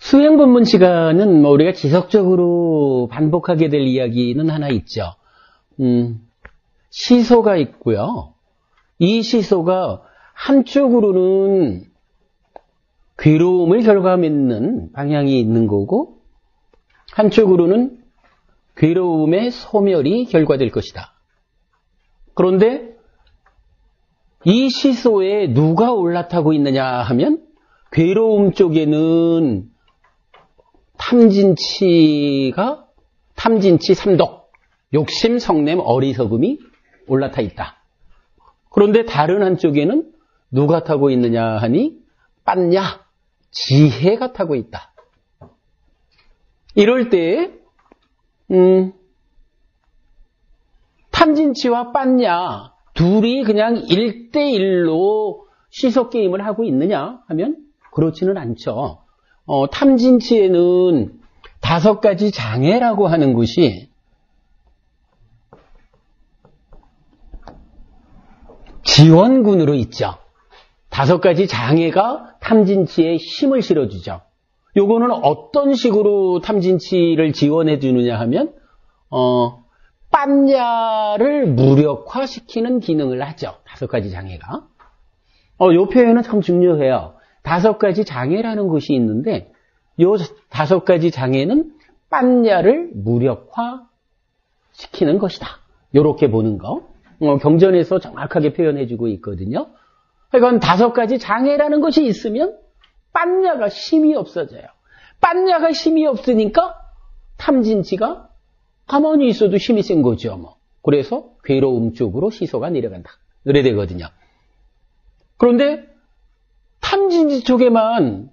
수행본문 시간은 우리가 지속적으로 반복하게 될 이야기는 하나 있죠. 시소가 있고요. 이 시소가 한쪽으로는 괴로움을 결과맺는 방향이 있는 거고, 한쪽으로는 괴로움의 소멸이 결과될 것이다. 그런데 이 시소에 누가 올라타고 있느냐 하면, 괴로움 쪽에는 탐진치, 삼독, 욕심, 성냄, 어리석음이 올라타 있다. 그런데 다른 한쪽에는 누가 타고 있느냐 하니, 빤냐, 지혜가 타고 있다. 이럴 때 탐진치와 빤냐 둘이 그냥 1대1로 시소 게임을 하고 있느냐 하면 그렇지는 않죠. 탐진치에는 5가지 장애라고 하는 것이 지원군으로 있죠. 5가지 장애가 탐진치에 힘을 실어주죠. 요거는 어떤 식으로 탐진치를 지원해 주느냐 하면 빤냐를 무력화시키는 기능을 하죠. 5가지 장애가. 요 표현은 참 중요해요. 5가지 장애라는 것이 있는데 요 5가지 장애는 빤냐를 무력화시키는 것이다. 요렇게 보는 거. 경전에서 정확하게 표현해 주고 있거든요. 그러니까 5가지 장애라는 것이 있으면 빤냐가 힘이 없어져요. 빤냐가 힘이 없으니까 탐진치가 가만히 있어도 힘이 센 거죠. 그래서 괴로움 쪽으로 시소가 내려간다. 이래 되거든요. 그런데 탐진치 쪽에만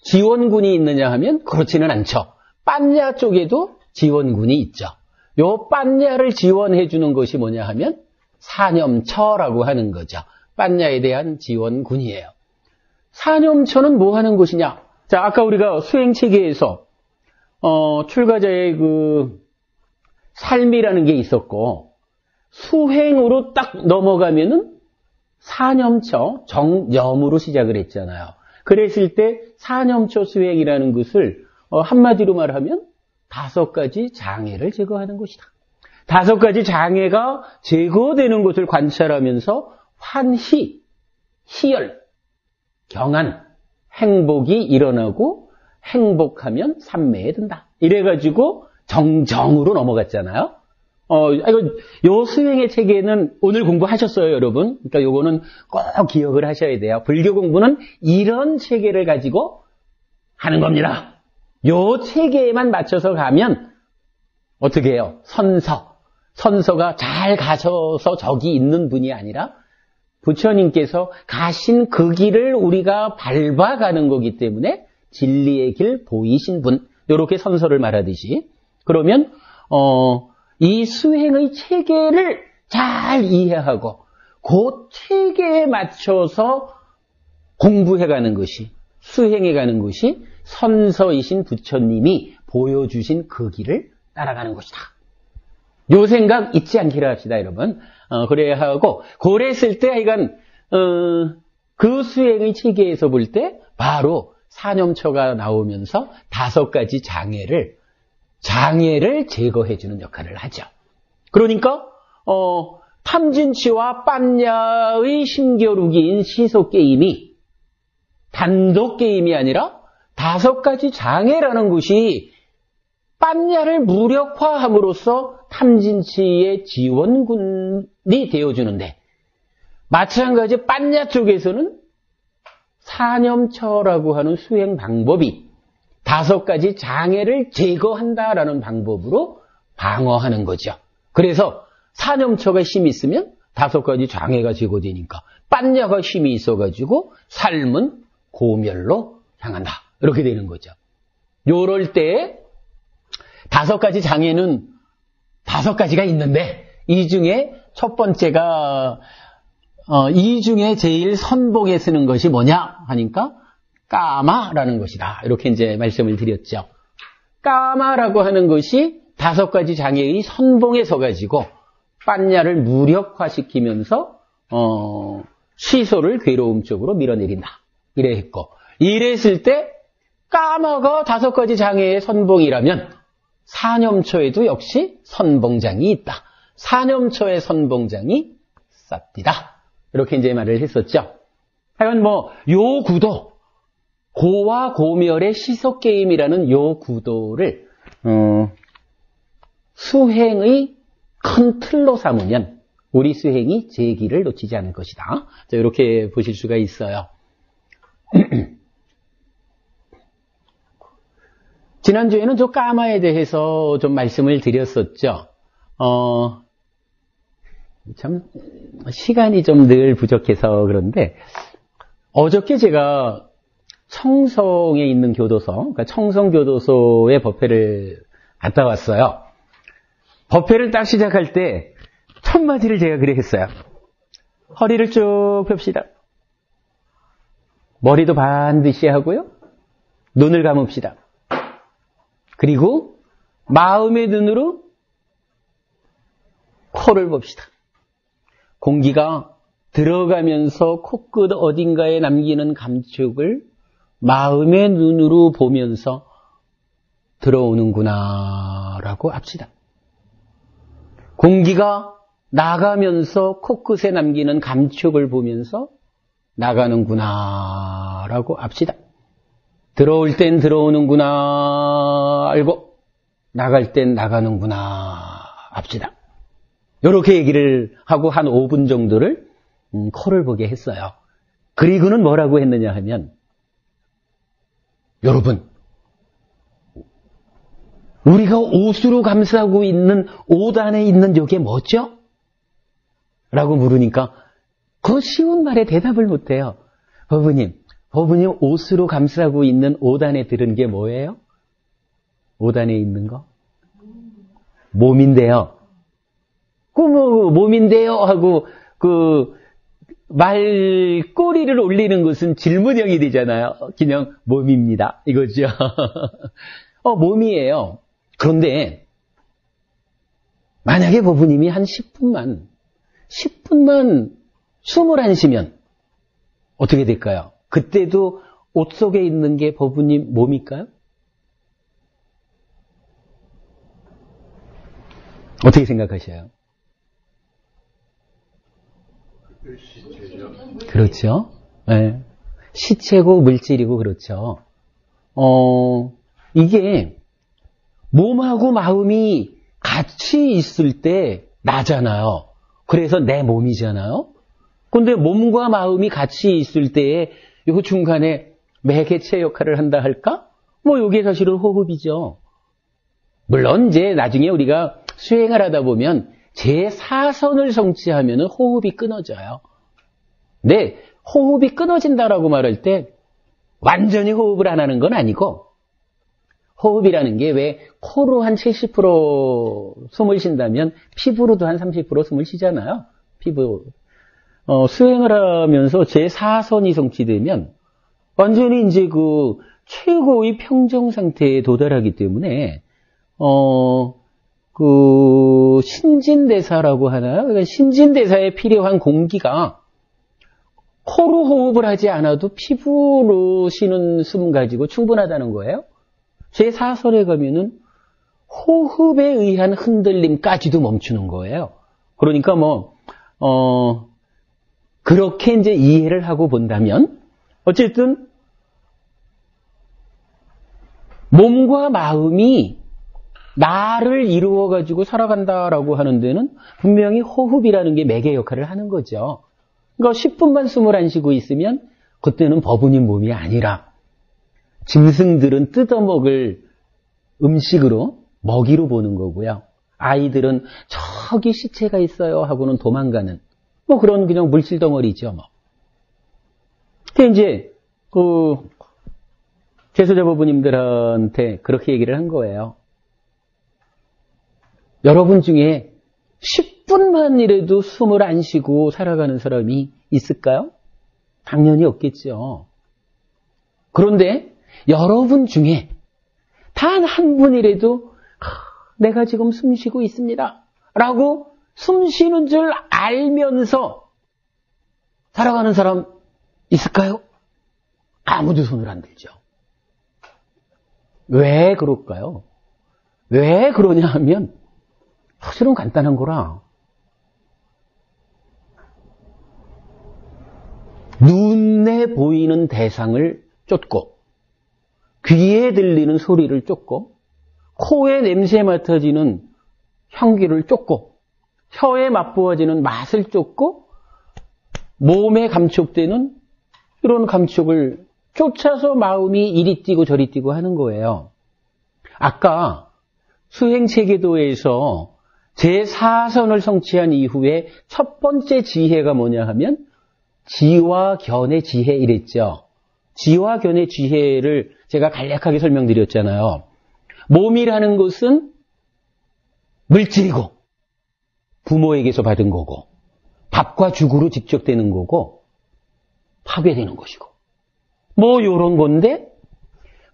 지원군이 있느냐 하면 그렇지는 않죠. 빤냐 쪽에도 지원군이 있죠. 요 빤냐를 지원해 주는 것이 뭐냐 하면 사념처라고 하는 거죠. 빤냐에 대한 지원군이에요. 사념처는 뭐 하는 것이냐? 자, 아까 우리가 수행체계에서 출가자의 그 삶이라는 게 있었고, 수행으로 딱 넘어가면은 사념처, 정념으로 시작을 했잖아요. 그랬을 때 사념처 수행이라는 것을 한마디로 말하면 5가지 장애를 제거하는 것이다. 5가지 장애가 제거되는 것을 관찰하면서 환희, 희열, 경안, 행복이 일어나고 행복하면 삼매에 든다. 이래가지고 정정으로 넘어갔잖아요. 요 수행의 체계는 오늘 공부하셨어요, 여러분. 그러니까 요거는 꼭 기억을 하셔야 돼요. 불교 공부는 이런 체계를 가지고 하는 겁니다. 요 체계에만 맞춰서 가면 어떻게 해요? 선서가 잘 가셔서 저기 있는 분이 아니라 부처님께서 가신 그 길을 우리가 밟아가는 거기 때문에 진리의 길 보이신 분, 이렇게 선서를 말하듯이. 그러면 이 수행의 체계를 잘 이해하고 그 체계에 맞춰서 공부해가는 것이, 수행해가는 것이 선서이신 부처님이 보여주신 그 길을 따라가는 것이다. 요 생각 잊지 않기로 합시다, 여러분. 그래야 하고, 그랬을 때, 하여간, 그 수행의 체계에서 볼 때, 바로 사념처가 나오면서 5가지 장애를 제거해주는 역할을 하죠. 그러니까, 탐진치와 빤냐의 힘겨루기인 시소게임이 단독 게임이 아니라 5가지 장애라는 것이 빤냐를 무력화함으로써 탐진치의 지원군이 되어주는데, 마찬가지 빤냐 쪽에서는 사념처라고 하는 수행 방법이 5가지 장애를 제거한다라는 방법으로 방어하는 거죠. 그래서 사념처가 힘이 있으면 5가지 장애가 제거되니까 빤냐가 힘이 있어가지고 삶은 고멸로 향한다. 이렇게 되는 거죠. 요럴 때 5가지 장애는 5가지가 있는데, 이 중에 첫 번째가, 이 중에 제일 선봉에 쓰는 것이 뭐냐 하니까 까마라는 것이다. 이렇게 이제 말씀을 드렸죠. 까마라고 하는 것이 5가지 장애의 선봉에 서가지고 빤냐를 무력화시키면서 시소를 괴로움 쪽으로 밀어내린다. 이래 했고, 이랬을 때 까마가 5가지 장애의 선봉이라면 사념초에도 역시 선봉장이 있다. 사념초의 선봉장이 쌉디다. 이렇게 이제 말을 했었죠. 하여간 요 구도, 고와 고멸의 시속게임이라는 요 구도를 수행의 큰 틀로 삼으면 우리 수행이 제기를 놓치지 않을 것이다. 자, 이렇게 보실 수가 있어요. 지난주에는 저 까마에 대해서 좀 말씀을 드렸었죠. 참 시간이 좀 늘 부족해서 그런데 어저께 제가 청송에 있는 교도소, 그러니까 청송교도소의 법회를 갔다 왔어요. 법회를 딱 시작할 때 첫 마디를 제가 그래 했어요. 허리를 쭉 펴읍시다. 머리도 반드시 하고요. 눈을 감읍시다. 그리고 마음의 눈으로 코를 봅시다. 공기가 들어가면서 코끝 어딘가에 남기는 감촉을 마음의 눈으로 보면서 들어오는구나 라고 합시다. 공기가 나가면서 코끝에 남기는 감촉을 보면서 나가는구나 라고 합시다. 들어올 땐 들어오는구나 알고 나갈 땐 나가는구나 합시다. 이렇게 얘기를 하고 한 5분 정도를 코를 보게 했어요. 그리고는 뭐라고 했느냐 하면, 여러분, 우리가 옷으로 감싸고 있는 옷 안에 있는 요게 뭐죠? 라고 물으니까 그 쉬운 말에 대답을 못해요. 법부님 옷으로 감싸고 있는 옷 안에 들은 게 뭐예요? 옷 안에 있는 거? 몸인데요. 몸인데요 하고 말꼬리를 올리는 것은 질문형이 되잖아요. 그냥 몸입니다. 이거죠. 몸이에요. 그런데 만약에 법부님이 한 10분만 숨을 안 쉬면 어떻게 될까요? 그때도 옷 속에 있는 게 법부님 몸일까요? 어떻게 생각하셔요? 시체죠. 그렇죠. 네. 시체고 물질이고 그렇죠. 이게 몸하고 마음이 같이 있을 때 나잖아요. 그래서 내 몸이잖아요. 근데 몸과 마음이 같이 있을 때에 요 중간에 매개체 역할을 한다 할까? 요게 사실은 호흡이죠. 물론 이제 나중에 우리가 수행을 하다 보면 제4선을 성취하면은 호흡이 끊어져요. 근데 호흡이 끊어진다라고 말할 때 완전히 호흡을 안 하는 건 아니고, 호흡이라는 게 왜 코로 한 70% 숨을 쉰다면 피부로도 한 30% 숨을 쉬잖아요. 피부. 수행을 하면서 제4선이 성취되면 완전히 이제 최고의 평정 상태에 도달하기 때문에 신진대사라고 하나요? 그러니까 신진대사에 필요한 공기가 코로 호흡을 하지 않아도 피부로 쉬는 숨 가지고 충분하다는 거예요. 제4선에 가면은 호흡에 의한 흔들림까지도 멈추는 거예요. 그러니까 그렇게 이제 이해를 하고 본다면, 어쨌든, 몸과 마음이 나를 이루어가지고 살아간다라고 하는 데는 분명히 호흡이라는 게 매개 역할을 하는 거죠. 그러니까 10분만 숨을 안 쉬고 있으면 그때는 법운인 몸이 아니라 짐승들은 뜯어먹을 음식으로, 먹이로 보는 거고요. 아이들은 저기 시체가 있어요 하고는 도망가는 그런 그냥 물질 덩어리죠. 근데 이제 제소자 법부님들한테 그렇게 얘기를 한 거예요. 여러분 중에 10분만이라도 숨을 안 쉬고 살아가는 사람이 있을까요? 당연히 없겠죠. 그런데 여러분 중에 단 한 분이라도 내가 지금 숨 쉬고 있습니다 라고 숨 쉬는 줄 알면서 살아가는 사람 있을까요? 아무도 손을 안 들죠. 왜 그럴까요? 왜 그러냐 하면 사실은 간단한 거라. 눈에 보이는 대상을 쫓고 귀에 들리는 소리를 쫓고 코에 냄새 맡아지는 향기를 쫓고 혀에 맛보아지는 맛을 쫓고 몸에 감촉되는 이런 감촉을 쫓아서 마음이 이리 뛰고 저리 뛰고 하는 거예요. 아까 수행체계도에서 제4선을 성취한 이후에 첫 번째 지혜가 뭐냐 하면 지와견의 지혜 이랬죠. 지와견의 지혜를 제가 간략하게 설명드렸잖아요. 몸이라는 것은 물질이고 부모에게서 받은 거고 밥과 죽으로 직접 되는 거고 파괴되는 것이고 뭐 요런 건데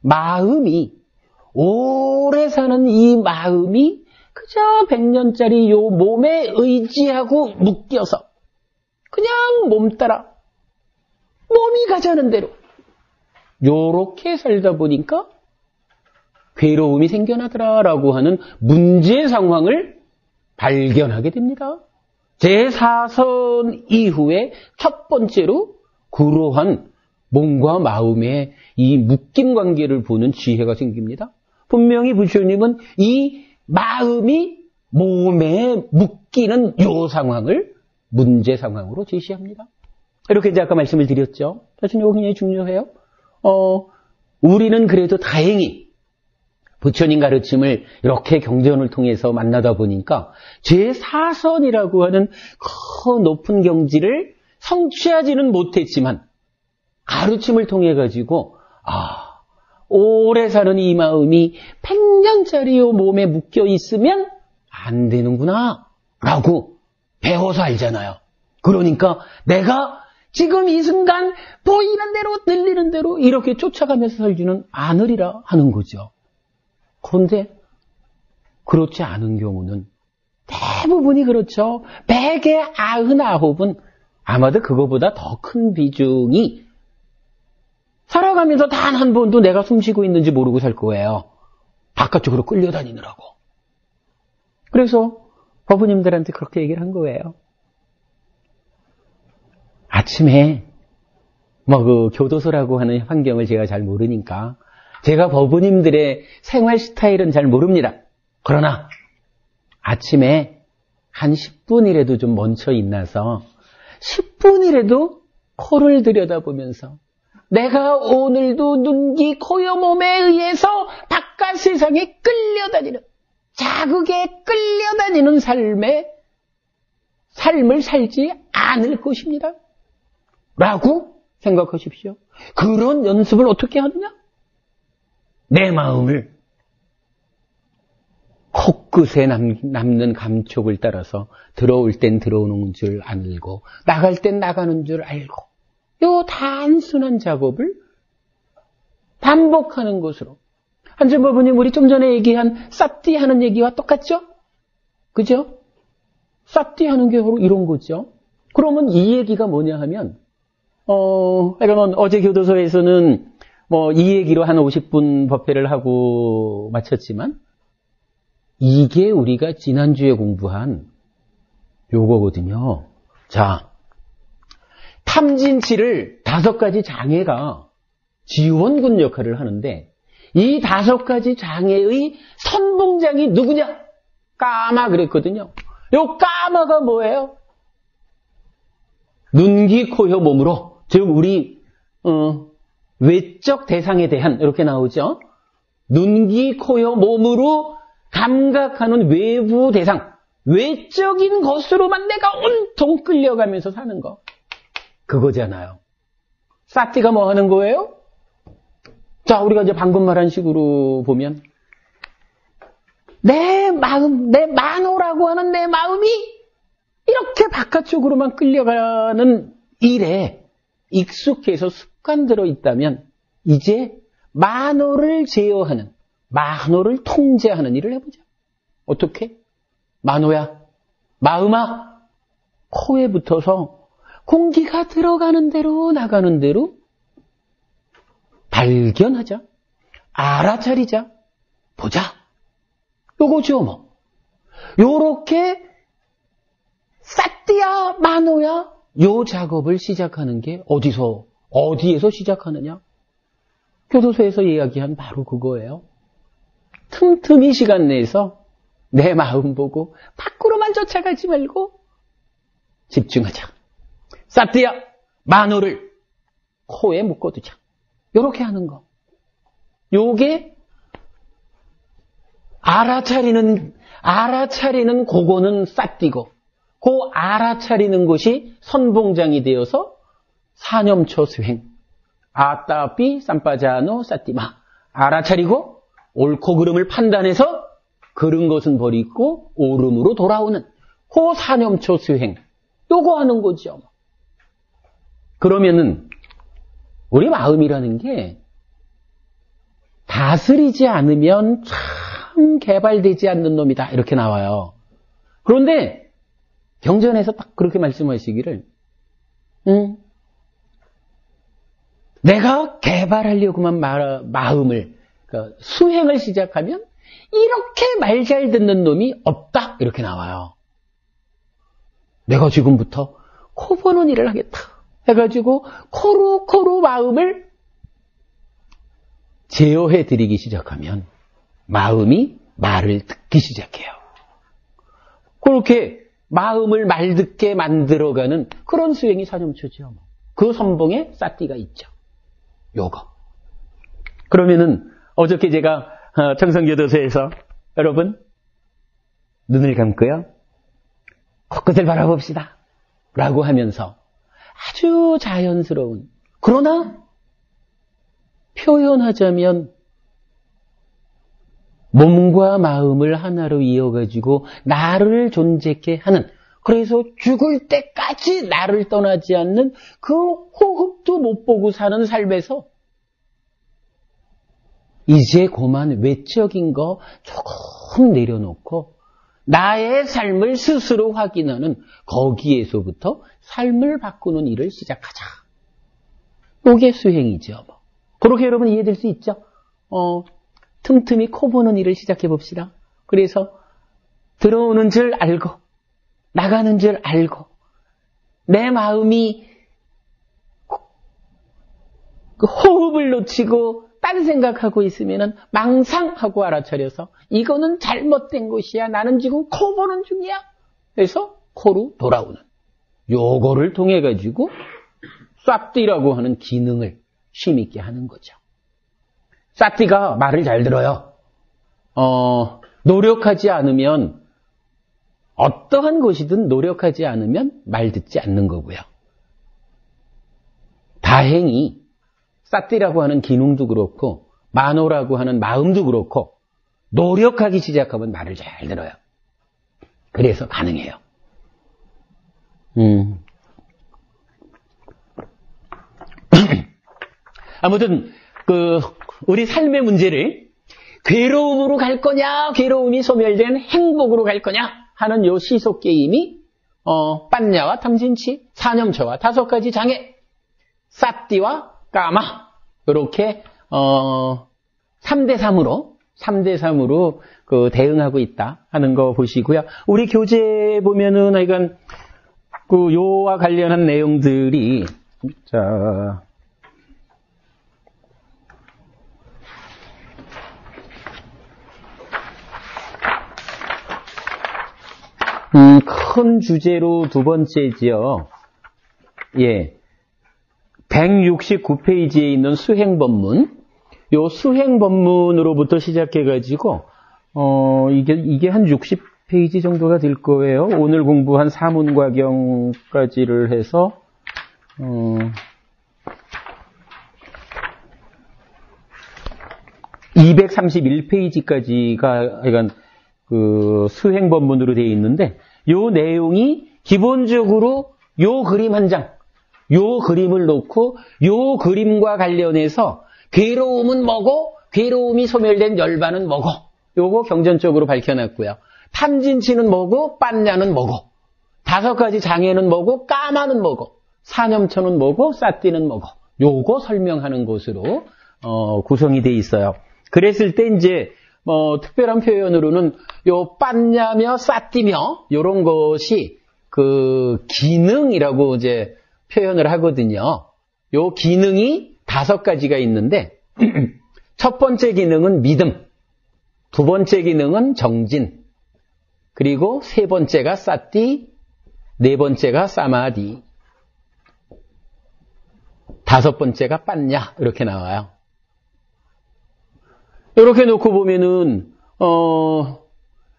마음이 오래 사는 이 마음이 그저 100년짜리 요 몸에 의지하고 묶여서 그냥 몸 따라 몸이 가자는 대로 요렇게 살다 보니까 괴로움이 생겨나더라라고 하는 문제 상황을 발견하게 됩니다. 제4선 이후에 첫 번째로 그러한 몸과 마음의 이 묶인 관계를 보는 지혜가 생깁니다. 분명히 부처님은 이 마음이 몸에 묶이는 요 상황을 문제 상황으로 제시합니다. 이렇게 이제 아까 말씀을 드렸죠. 사실 이거 굉장히 중요해요. 우리는 그래도 다행히 부처님 가르침을 이렇게 경전을 통해서 만나다 보니까 제4선이라고 하는 큰 높은 경지를 성취하지는 못했지만 가르침을 통해 가지고 오래 사는 이 마음이 100년짜리 요 몸에 묶여 있으면 안 되는구나 라고 배워서 알잖아요. 그러니까 내가 지금 이 순간 보이는 대로 들리는 대로 이렇게 쫓아가면서 살지는 않으리라 하는 거죠. 그런데 그렇지 않은 경우는 대부분이 그렇죠. 100에 99은 아마도 그거보다 더 큰 비중이 살아가면서 단 한 번도 내가 숨쉬고 있는지 모르고 살 거예요. 바깥쪽으로 끌려다니느라고. 그래서 법부님들한테 그렇게 얘기를 한 거예요. 아침에 그 교도소라고 하는 환경을 제가 잘 모르니까 제가 법부님들의 생활 스타일은 잘 모릅니다. 그러나 아침에 한 10분이라도 좀 멈춰 있나서 10분이라도 코를 들여다보면서 내가 오늘도 눈, 귀, 코여 몸에 의해서 바깥 세상에 끌려다니는 자극에 끌려다니는 삶을 살지 않을 것입니다. 라고 생각하십시오. 그런 연습을 어떻게 하느냐? 내 마음을 코끝에 남는 감촉을 따라서 들어올 땐 들어오는 줄 알고 나갈 땐 나가는 줄 알고 이 단순한 작업을 반복하는 것으로 한전법부님 우리 좀 전에 얘기한 쌉띠 하는 얘기와 똑같죠? 그죠? 쌉띠 하는 게 바로 이런 거죠. 그러면 이 얘기가 뭐냐 하면 여러분 어제 교도소에서는 이 얘기로 한 50분 법회를 하고 마쳤지만 이게 우리가 지난주에 공부한 요거거든요. 자, 탐진치를 5가지 장애가 지원군 역할을 하는데 이 5가지 장애의 선봉장이 누구냐? 까마 그랬거든요. 요 까마가 뭐예요? 눈, 귀, 코, 혀, 몸으로 즉 우리 외적 대상에 대한 이렇게 나오죠. 눈, 귀, 코, 혀, 몸으로 감각하는 외부 대상, 외적인 것으로만 내가 온통 끌려가면서 사는 거. 그거잖아요. 사티가 뭐 하는 거예요? 자, 우리가 이제 방금 말한 식으로 보면 내 마음, 내 만호라고 하는 내 마음이 이렇게 바깥쪽으로만 끌려가는 일에 익숙해서 습관 들어 있다면 이제 만호를 제어하는, 만호를 통제하는 일을 해보자. 어떻게? 만호야, 마음아, 코에 붙어서 공기가 들어가는 대로 나가는 대로 발견하자. 알아차리자. 보자. 요거죠, 뭐. 요렇게 사띠야, 마노야, 요 작업을 시작하는 게 어디에서 시작하느냐? 교도소에서 이야기한 바로 그거예요. 틈틈이 시간 내서 내 마음 보고 밖으로만 쫓아가지 말고 집중하자. 사띠야, 마노를 코에 묶어두자. 요렇게 하는 거. 요게 알아차리는 그거는 사띠고, 그 알아차리는 것이 선봉장이 되어서 사념초 수행. 아따삐 쌈빠자노 사띠마. 알아차리고 옳고 그름을 판단해서 그른 것은 버리고 옳음으로 돌아오는 그 사념초 수행. 요거 하는 거죠. 그러면은 우리 마음이라는 게 다스리지 않으면 참 개발되지 않는 놈이다. 이렇게 나와요. 그런데 경전에서 딱 그렇게 말씀하시기를 내가 개발하려고만 마음을 그러니까 수행을 시작하면 이렇게 말 잘 듣는 놈이 없다. 이렇게 나와요. 내가 지금부터 코 보는 일을 하겠다. 해가지고 코로 마음을 제어해드리기 시작하면 마음이 말을 듣기 시작해요. 그렇게 마음을 말 듣게 만들어가는 그런 수행이 사념초죠. 그 선봉에 사띠가 있죠. 요거. 그러면은 어저께 제가 청성교도소에서 여러분 눈을 감고요. 코끝을 바라봅시다. 라고 하면서 아주 자연스러운 그러나 표현하자면 몸과 마음을 하나로 이어가지고 나를 존재케 하는 그래서 죽을 때까지 나를 떠나지 않는 그 호흡도 못 보고 사는 삶에서 이제 그만 외적인 거 조금 내려놓고 나의 삶을 스스로 확인하는 거기에서부터 삶을 바꾸는 일을 시작하자. 이게 수행이죠. 그렇게 여러분 이해될 수 있죠? 틈틈이 코 보는 일을 시작해 봅시다. 그래서 들어오는 줄 알고 나가는 줄 알고 내 마음이 그 호흡을 놓치고 딴 생각하고 있으면은 망상하고 알아차려서 이거는 잘못된 것이야. 나는 지금 코 보는 중이야. 그래서 코로 돌아오는 요거를 통해 가지고 쌉띠라고 하는 기능을 힘있게 하는 거죠. 쌉띠가 말을 잘 들어요. 노력하지 않으면 어떠한 것이든 노력하지 않으면 말 듣지 않는 거고요. 다행히 쌉띠라고 하는 기능도 그렇고 마노라고 하는 마음도 그렇고 노력하기 시작하면 말을 잘 들어요. 그래서 가능해요. 아무튼 우리 삶의 문제를 괴로움으로 갈 거냐, 괴로움이 소멸된 행복으로 갈 거냐 하는 요 시속 게임이 빤냐와 탐진치, 사념초와 5가지 장애, 쌉띠와 까마 이렇게 3대3으로 대응하고 있다 하는 거 보시고요. 우리 교재 보면은 하여간 요와 관련한 내용들이 자. 큰 주제로 두 번째지요. 예. 169페이지에 있는 수행법문. 요 수행법문으로부터 시작해가지고, 이게 한 60페이지 정도가 될 거예요. 오늘 공부한 사문과경까지를 해서, 231페이지까지가, 그러니까, 수행법문으로 되어 있는데, 요 내용이 기본적으로 요 그림 한 장, 요 그림을 놓고 요 그림과 관련해서 괴로움은 뭐고 괴로움이 소멸된 열반은 뭐고 요거 경전적으로 밝혀놨고요. 탐진치는 뭐고 빤냐는 뭐고 5가지 장애는 뭐고 까마는 뭐고 사념초는 뭐고 쌉띠는 뭐고 요거 설명하는 것으로 구성이 되어 있어요. 그랬을 때 이제 특별한 표현으로는 요 빤냐며 싸띠며 요런 것이 그 기능이라고 이제 표현을 하거든요. 요 기능이 5가지가 있는데 첫 번째 기능은 믿음, 두 번째 기능은 정진, 그리고 세 번째가 싸띠, 네 번째가 사마디, 5번째가 빤냐 이렇게 나와요. 이렇게 놓고 보면은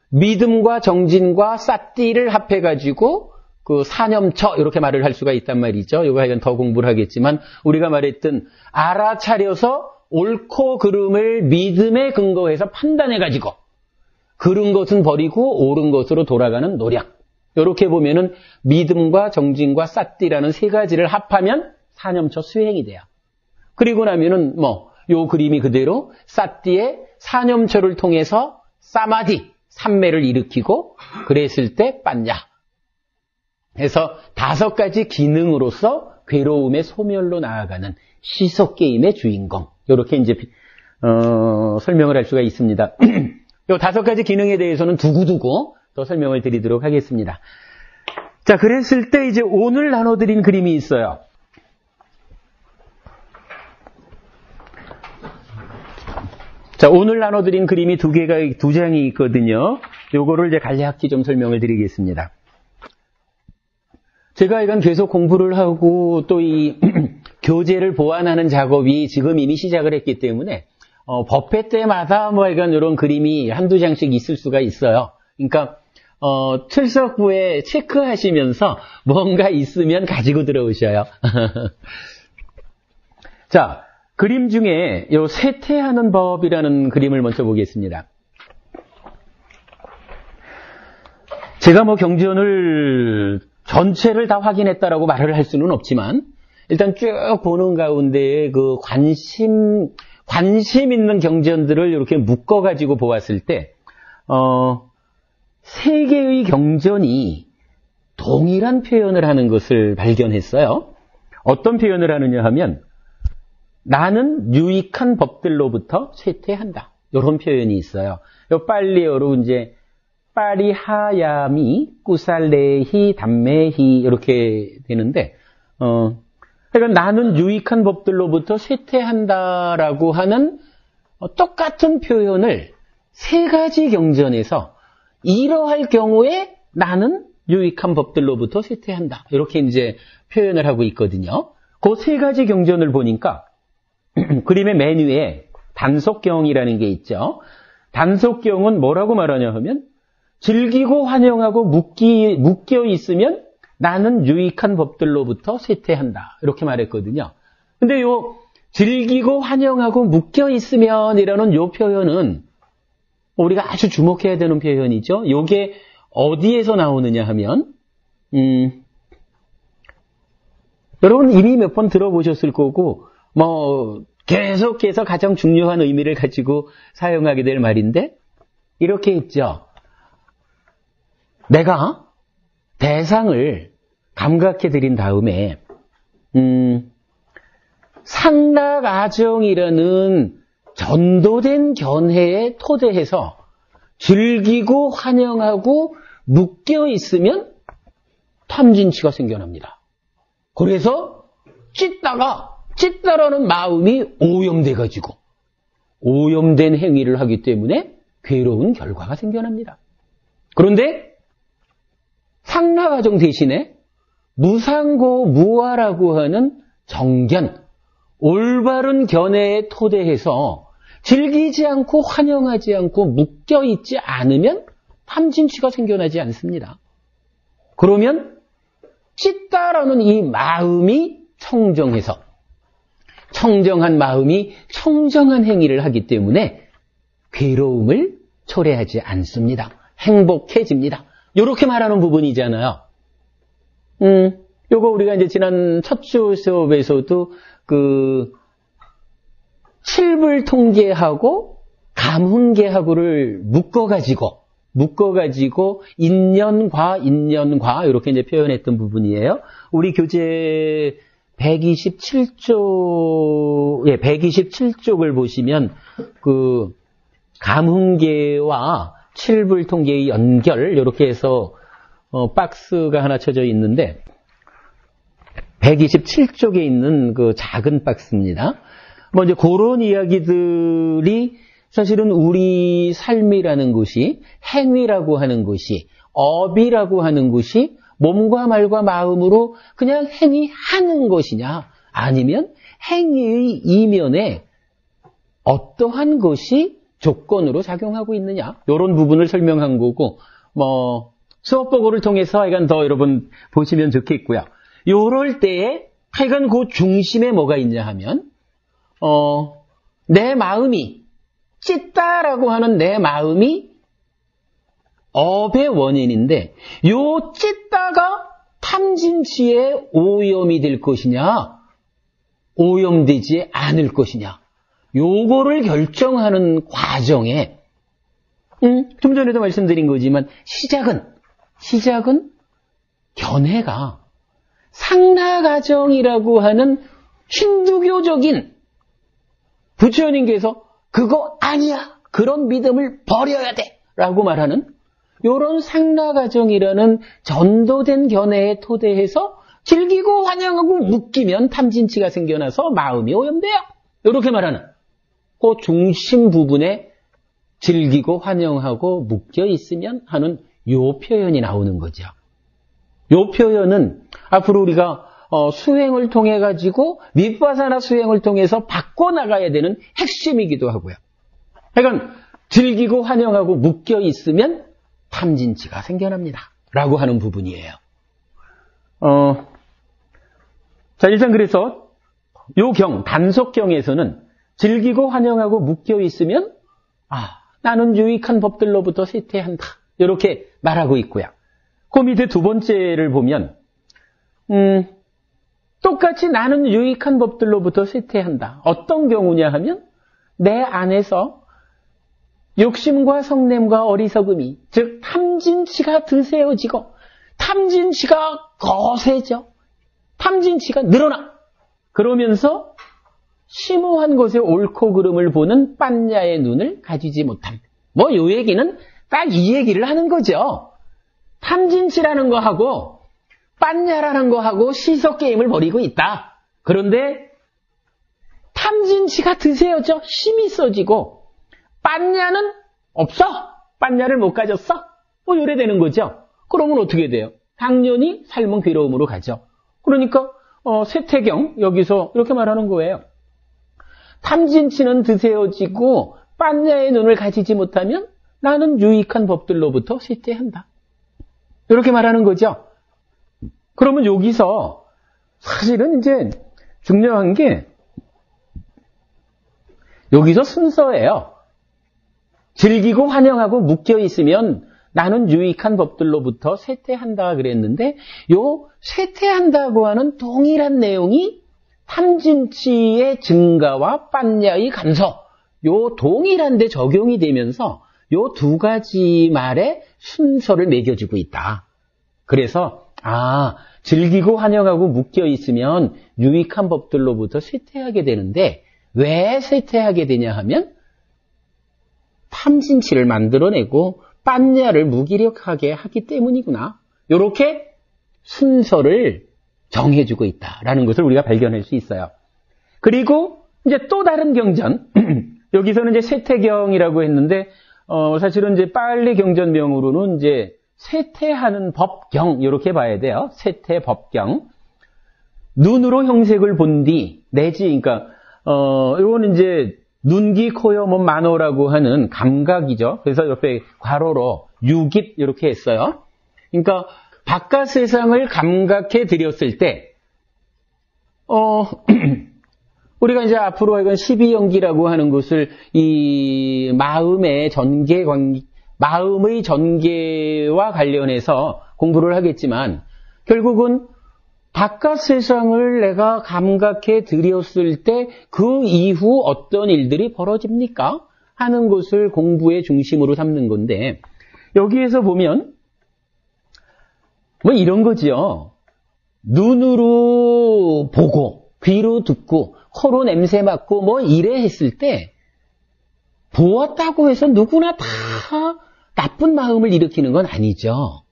믿음과 정진과 싸띠를 합해가지고 그 사념처 이렇게 말을 할 수가 있단 말이죠. 이거 하여간 더 공부를 하겠지만 우리가 말했던 알아차려서 옳고 그름을 믿음에 근거해서 판단해가지고 그른 것은 버리고 옳은 것으로 돌아가는 노력. 이렇게 보면은 믿음과 정진과 싸띠라는 3가지를 합하면 사념처 수행이 돼요. 그리고 나면은 요 그림이 그대로 싸띠의 사념처를 통해서 사마디, 삼매를 일으키고 그랬을 때 빤냐. 해서 5가지 기능으로서 괴로움의 소멸로 나아가는 시속게임의 주인공. 이렇게 이제 설명을 할 수가 있습니다. 요 5가지 기능에 대해서는 두고두고 더 설명을 드리도록 하겠습니다. 자, 그랬을 때 이제 오늘 나눠드린 그림이 있어요. 자, 오늘 나눠드린 그림이 2장이 있거든요. 요거를 이제 간략히 좀 설명을 드리겠습니다. 제가 이건 계속 공부를 하고 또 이 교재를 보완하는 작업이 지금 이미 시작을 했기 때문에 법회 때마다 이건 이런 그림이 1-2장씩 있을 수가 있어요. 그러니까 출석부에 체크하시면서 뭔가 있으면 가지고 들어오셔요. 자, 그림 중에 요 쇠퇴하는 법이라는 그림을 먼저 보겠습니다. 제가 경전을 전체를 다 확인했다라고 말을 할 수는 없지만 일단 쭉 보는 가운데 그 관심 있는 경전들을 이렇게 묶어가지고 보았을 때 3개의 경전이 동일한 표현을 하는 것을 발견했어요. 어떤 표현을 하느냐 하면 나는 유익한 법들로부터 쇠퇴한다. 이런 표현이 있어요. 요 빨리어로 이제 빠리하야미 꾸살레히 담메히 이렇게 되는데 그러니까 나는 유익한 법들로부터 쇠퇴한다라고 하는 똑같은 표현을 3가지 경전에서 이러할 경우에 나는 유익한 법들로부터 쇠퇴한다. 이렇게 이제 표현을 하고 있거든요. 그 3가지 경전을 보니까 그림의 맨 위에 단속경이라는 게 있죠. 단속경은 뭐라고 말하냐 하면 즐기고 환영하고 묶여 있으면 나는 유익한 법들로부터 쇠퇴한다. 이렇게 말했거든요. 근데 요 즐기고 환영하고 묶여 있으면이라는 요 표현은 우리가 아주 주목해야 되는 표현이죠. 요게 어디에서 나오느냐 하면 여러분 이미 몇 번 들어보셨을 거고 계속해서 가장 중요한 의미를 가지고 사용하게 될 말인데 이렇게 있죠. 내가 대상을 감각해 드린 다음에 상락아정이라는 전도된 견해에 토대해서 즐기고 환영하고 묶여 있으면 탐진치가 생겨납니다. 그래서 찢다라는 마음이 오염돼가지고 오염된 행위를 하기 때문에 괴로운 결과가 생겨납니다. 그런데 상락아정 대신에 무상고 무아라고 하는 정견, 올바른 견해에 토대해서 즐기지 않고 환영하지 않고 묶여있지 않으면 탐진치가 생겨나지 않습니다. 그러면 찢다라는 이 마음이 청정해서 청정한 마음이 청정한 행위를 하기 때문에 괴로움을 초래하지 않습니다. 행복해집니다. 이렇게 말하는 부분이잖아요. 요거 우리가 이제 지난 첫 주 수업에서도 그 칠불통계하고 감흥계하고를 묶어가지고 인연과 이렇게 이제 표현했던 부분이에요. 우리 교재 127쪽을 보시면 그 감흥계와 칠불통계의 연결 이렇게 해서 박스가 하나 쳐져 있는데 127쪽에 있는 그 작은 박스입니다. 뭐 이제 그런 이야기들이 사실은 우리 삶이라는 것이 행위라고 하는 것이 업이라고 하는 것이 몸과 말과 마음으로 그냥 행위하는 것이냐 아니면 행위의 이면에 어떠한 것이 조건으로 작용하고 있느냐 이런 부분을 설명한 거고 뭐 수업보고를 통해서 하여간 더 여러분 보시면 좋겠고요. 요럴 때에 하여간 그 중심에 뭐가 있냐 하면 내 마음이 찢다라고 하는 내 마음이 업의 원인인데 요 찢다가 탐진치의 오염이 될 것이냐 오염되지 않을 것이냐 요거를 결정하는 과정에 좀 전에도 말씀드린 거지만 시작은 견해가 상나가정이라고 하는 힌두교적인 부처님께서 그거 아니야 그런 믿음을 버려야 돼 라고 말하는 요런 상나가정이라는 전도된 견해에 토대해서 즐기고 환영하고 묶이면 탐진치가 생겨나서 마음이 오염돼요. 이렇게 말하는 그 중심 부분에 즐기고 환영하고 묶여 있으면 하는 요 표현이 나오는 거죠. 요 표현은 앞으로 우리가 수행을 통해 가지고 윗바사나 수행을 통해서 바꿔나가야 되는 핵심이기도 하고요. 그러니까 즐기고 환영하고 묶여 있으면 탐진치가 생겨납니다. 라고 하는 부분이에요. 자, 일단 그래서 요 단속경에서는 즐기고 환영하고 묶여 있으면 나는 유익한 법들로부터 쇠퇴한다. 이렇게 말하고 있고요. 그 밑에 두 번째를 보면 똑같이 나는 유익한 법들로부터 쇠퇴한다. 어떤 경우냐 하면 내 안에서 욕심과 성냄과 어리석음이 즉 탐진치가 드세워지고 탐진치가 거세져 탐진치가 늘어나 그러면서 심오한 것의 옳고 그름을 보는 빤야의 눈을 가지지 못함. 뭐 요 얘기는 딱 이 얘기를 하는 거죠. 탐진치라는 거하고 빤야라는 거하고 시석 게임을 벌이고 있다. 그런데 탐진치가 드세워져 힘이 써지고 빤야는 없어. 빤야를 못 가졌어. 뭐 요래 되는 거죠. 그러면 어떻게 돼요? 당연히 삶은 괴로움으로 가죠. 그러니까 쇠퇴경 여기서 이렇게 말하는 거예요. 탐진치는 드세워지고 빤야의 눈을 가지지 못하면 나는 유익한 법들로부터 쇠퇴한다. 이렇게 말하는 거죠. 그러면 여기서 사실은 이제 중요한 게 여기서 순서예요. 즐기고 환영하고 묶여 있으면 나는 유익한 법들로부터 쇠퇴한다 그랬는데 요 쇠퇴한다고 하는 동일한 내용이 탐진치의 증가와 빤야의 감소 요 동일한 데 적용이 되면서 요 두 가지 말의 순서를 매겨주고 있다. 그래서 즐기고 환영하고 묶여 있으면 유익한 법들로부터 쇠퇴하게 되는데 왜 쇠퇴하게 되냐 하면 탐진치를 만들어내고 빤야를 무기력하게 하기 때문이구나. 이렇게 순서를 정해주고 있다라는 것을 우리가 발견할 수 있어요. 그리고 이제 또 다른 경전 여기서는 이제 쇠퇴경이라고 했는데 사실은 이제 빨리 경전명으로는 이제 쇠퇴하는 법경 이렇게 봐야 돼요. 쇠퇴법경. 눈으로 형색을 본 뒤 내지 그러니까 이거는 이제 눈기 코여 몸 만호라고 하는 감각이죠. 그래서 옆에 괄호로 유깃 이렇게 했어요. 그러니까 바깥 세상을 감각해 드렸을 때 우리가 이제 앞으로 이건 12연기라고 하는 것을 이 마음의 전개와 관련해서 공부를 하겠지만 결국은 바깥 세상을 내가 감각해 드렸을 때 그 이후 어떤 일들이 벌어집니까? 하는 것을 공부의 중심으로 삼는 건데 여기에서 보면 뭐 이런 거지요. 눈으로 보고 귀로 듣고 코로 냄새 맡고 뭐 이래 했을 때 보았다고 해서 누구나 다 나쁜 마음을 일으키는 건 아니죠.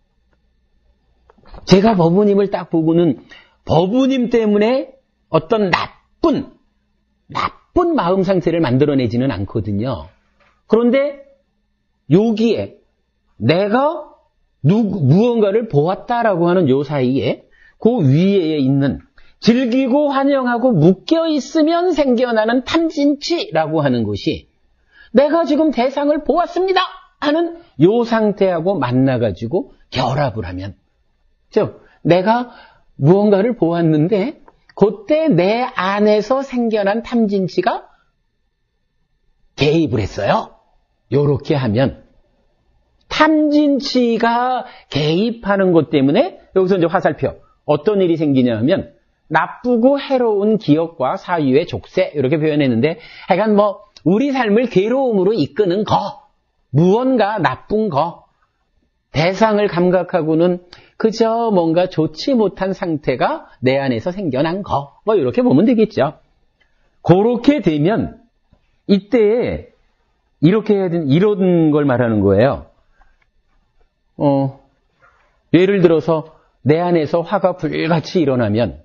제가 법우님을 딱 보고는 법우님 때문에 어떤 나쁜 마음 상태를 만들어내지는 않거든요. 그런데 여기에 내가 무언가를 보았다라고 하는 요 사이에 그 위에 있는 즐기고 환영하고 묶여있으면 생겨나는 탐진치라고 하는 것이 내가 지금 대상을 보았습니다 하는 요 상태하고 만나가지고 결합을 하면, 즉 내가 무언가를 보았는데 그때 내 안에서 생겨난 탐진치가 개입을 했어요. 요렇게 하면 탐진치가 개입하는 것 때문에 여기서 이제 화살표 어떤 일이 생기냐 하면 나쁘고 해로운 기억과 사유의 족쇄 이렇게 표현했는데 하여간 뭐 우리 삶을 괴로움으로 이끄는 거, 무언가 나쁜 거, 대상을 감각하고는 그저 뭔가 좋지 못한 상태가 내 안에서 생겨난 거, 뭐 이렇게 보면 되겠죠. 그렇게 되면 이때 이렇게 해야 되는 이런 걸 말하는 거예요. 예를 들어서 내 안에서 화가 불같이 일어나면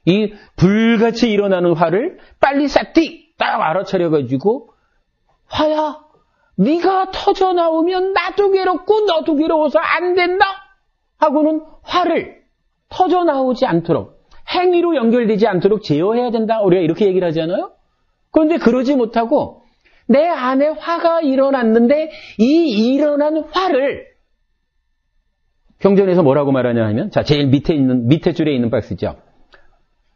이 불같이 일어나는 화를 빨리 싹틱 딱 알아차려가지고 화야 네가 터져 나오면 나도 괴롭고 너도 괴로워서 안 된다 하고는 화를 터져 나오지 않도록 행위로 연결되지 않도록 제어해야 된다. 우리가 이렇게 얘기를 하잖아요. 그런데 그러지 못하고 내 안에 화가 일어났는데 이 일어난 화를 경전에서 뭐라고 말하냐 하면 자 제일 밑에 줄에 있는 박스죠.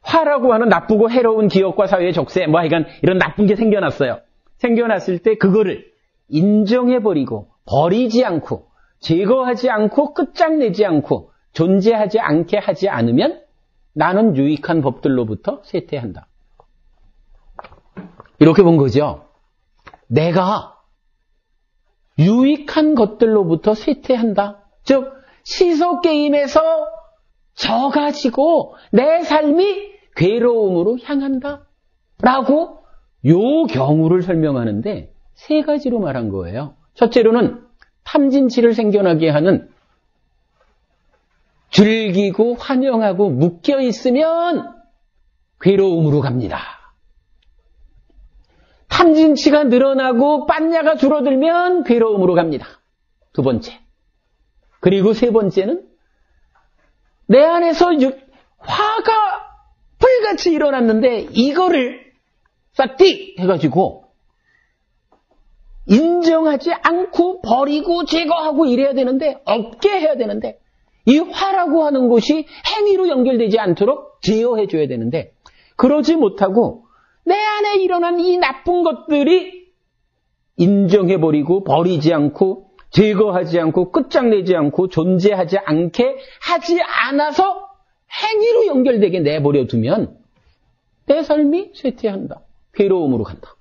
화라고 하는 나쁘고 해로운 기억과 사회의 족쇄 뭐 하여간 이런 나쁜 게 생겨났어요. 생겨났을 때 그거를 인정해버리고 버리지 않고 제거하지 않고 끝장내지 않고 존재하지 않게 하지 않으면 나는 유익한 법들로부터 쇠퇴한다. 이렇게 본 거죠. 내가 유익한 것들로부터 쇠퇴한다. 즉 시소게임에서 져가지고 내 삶이 괴로움으로 향한다. 라고 요 경우를 설명하는데 세 가지로 말한 거예요. 첫째로는 탐진치를 생겨나게 하는 즐기고 환영하고 묶여있으면 괴로움으로 갑니다. 탐진치가 늘어나고 빤냐가 줄어들면 괴로움으로 갑니다. 두 번째. 그리고 세 번째는 내 안에서 화가 불같이 일어났는데 이거를 싹틱 해가지고 인정하지 않고 버리고 제거하고 이래야 되는데 없게 해야 되는데 이 화라고 하는 것이 행위로 연결되지 않도록 제어해줘야 되는데 그러지 못하고 내 안에 일어난 이 나쁜 것들이 인정해버리고 버리지 않고 제거하지 않고 끝장내지 않고 존재하지 않게 하지 않아서 행위로 연결되게 내버려 두면 내 삶이 쇠퇴한다. 괴로움으로 간다.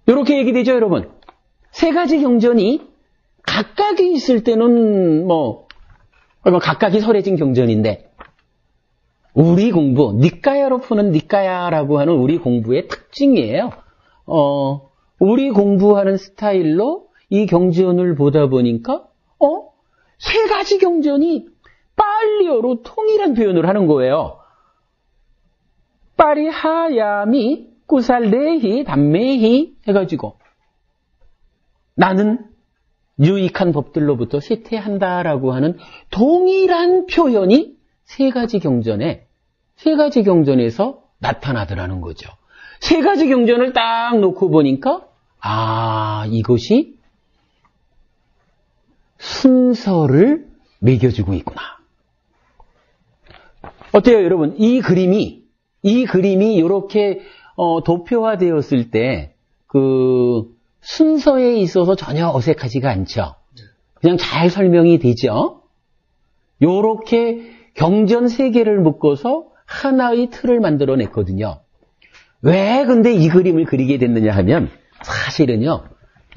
이렇게 얘기되죠, 여러분. 세 가지 경전이 각각이 있을 때는 각각이 설해진 경전인데 우리 공부, 니까야로 푸는 니까야라고 하는 우리 공부의 특징이에요. 우리 공부하는 스타일로 이 경전을 보다 보니까 세 가지 경전이 빨리어로 통일한 표현을 하는 거예요. 파리하야미 꾸살레히 담메히 해가지고 나는 유익한 법들로부터 쇠퇴한다라고 하는 동일한 표현이 세 가지 경전에서 나타나더라는 거죠. 세 가지 경전을 딱 놓고 보니까 이것이 순서를 매겨주고 있구나. 어때요, 여러분? 이 그림이 이렇게 도표화되었을 때 그 순서에 있어서 전혀 어색하지가 않죠. 그냥 잘 설명이 되죠. 요렇게 경전 세 개를 묶어서 하나의 틀을 만들어냈거든요. 왜 근데 이 그림을 그리게 됐느냐 하면 사실은요.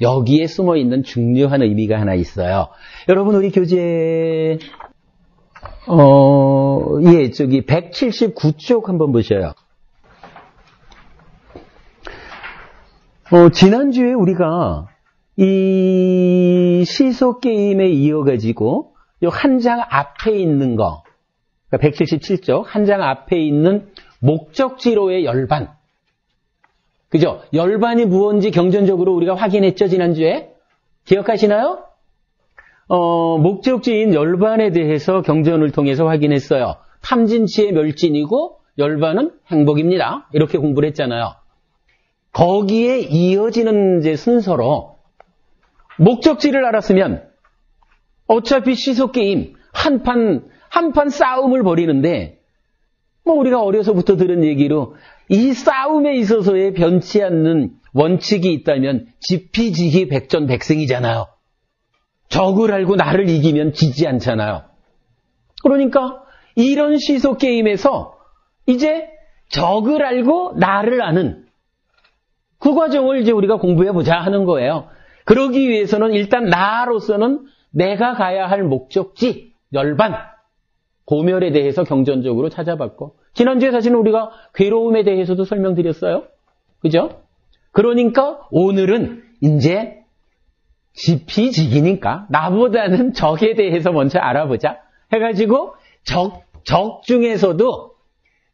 여기에 숨어있는 중요한 의미가 하나 있어요. 여러분 우리 교재 예, 저기 179쪽 한번 보셔요. 지난주에 우리가 이 시소 게임에 이어가지고 요 한 장 앞에 있는 거, 그러니까 177쪽 한 장 앞에 있는 목적지로의 열반. 그죠? 열반이 무언지 경전적으로 우리가 확인했죠, 지난주에? 기억하시나요? 목적지인 열반에 대해서 경전을 통해서 확인했어요. 탐진치의 멸진이고 열반은 행복입니다. 이렇게 공부를 했잖아요. 거기에 이어지는 이제 순서로 목적지를 알았으면 어차피 시소게임 한 판 싸움을 벌이는데 뭐 우리가 어려서부터 들은 얘기로 이 싸움에 있어서의 변치 않는 원칙이 있다면 지피지기 백전백승이잖아요. 적을 알고 나를 이기면 지지 않잖아요. 그러니까 이런 시소게임에서 이제 적을 알고 나를 아는 그 과정을 이제 우리가 공부해보자 하는 거예요. 그러기 위해서는 일단 나로서는 내가 가야 할 목적지, 열반, 고멸에 대해서 경전적으로 찾아봤고 지난주에 사실은 우리가 괴로움에 대해서도 설명드렸어요. 그죠? 그러니까 오늘은 이제 지피지기니까 나보다는 적에 대해서 먼저 알아보자 해가지고 적 중에서도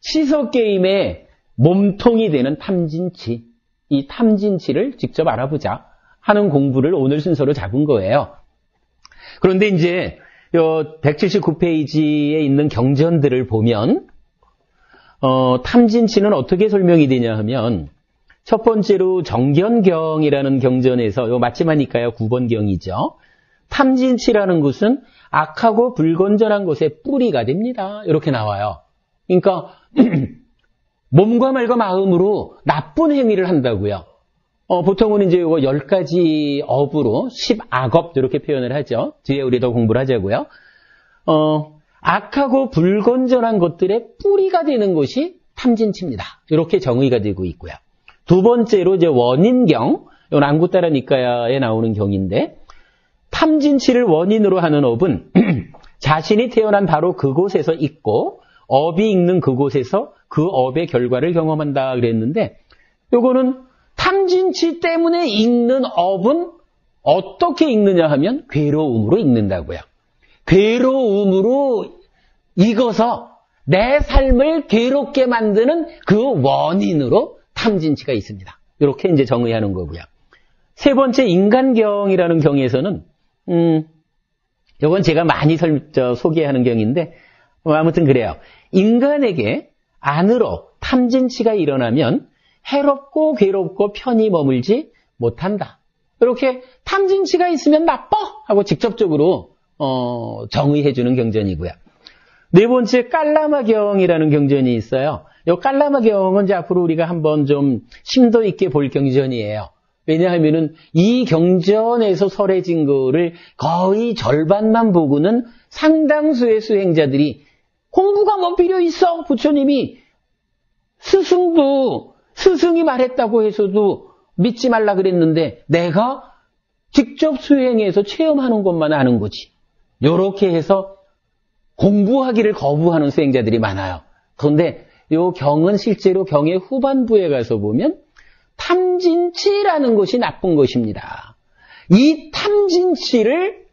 시소게임의 몸통이 되는 탐진치, 이 탐진치를 직접 알아보자 하는 공부를 오늘 순서로 잡은 거예요. 그런데 이제 179페이지에 있는 경전들을 보면 탐진치는 어떻게 설명이 되냐 하면 첫 번째로 정견경이라는 경전에서 요 마침하니까요 9번 경이죠. 탐진치라는 것은 악하고 불건전한 것의 뿌리가 됩니다. 이렇게 나와요. 그러니까 몸과 말과 마음으로 나쁜 행위를 한다고요. 보통은 이제 이거 10가지 업으로 10악업 이렇게 표현을 하죠. 뒤에 우리 더 공부를 하자고요. 악하고 불건전한 것들의 뿌리가 되는 것이 탐진치입니다. 이렇게 정의가 되고 있고요. 두 번째로 이제 원인경, 이건 안구따라 니까야에 나오는 경인데 탐진치를 원인으로 하는 업은 자신이 태어난 바로 그곳에서 있고 업이 있는 그곳에서 그 업의 결과를 경험한다 그랬는데 요거는 탐진치 때문에 읽는 업은 어떻게 읽느냐 하면 괴로움으로 읽는다고요. 괴로움으로 익어서 내 삶을 괴롭게 만드는 그 원인으로 탐진치가 있습니다. 이렇게 이제 정의하는 거고요. 세 번째 인간경이라는 경에서는 이건 제가 많이 소개하는 경인데 아무튼 그래요. 인간에게 안으로 탐진치가 일어나면 해롭고 괴롭고 편히 머물지 못한다. 이렇게 탐진치가 있으면 나빠 하고 직접적으로 정의해주는 경전이고요. 네 번째 깔라마경이라는 경전이 있어요. 이 깔라마경은 이제 앞으로 우리가 한번 좀 심도 있게 볼 경전이에요. 왜냐하면은 이 경전에서 설해진 거를 거의 절반만 보고는 상당수의 수행자들이 공부가 뭐 필요 있어? 부처님이 스승이 말했다고 해서도 믿지 말라 그랬는데 내가 직접 수행해서 체험하는 것만 아는 거지. 이렇게 해서 공부하기를 거부하는 수행자들이 많아요. 그런데 이 경은 실제로 경의 후반부에 가서 보면 탐진치라는 것이 나쁜 것입니다. 이 탐진치를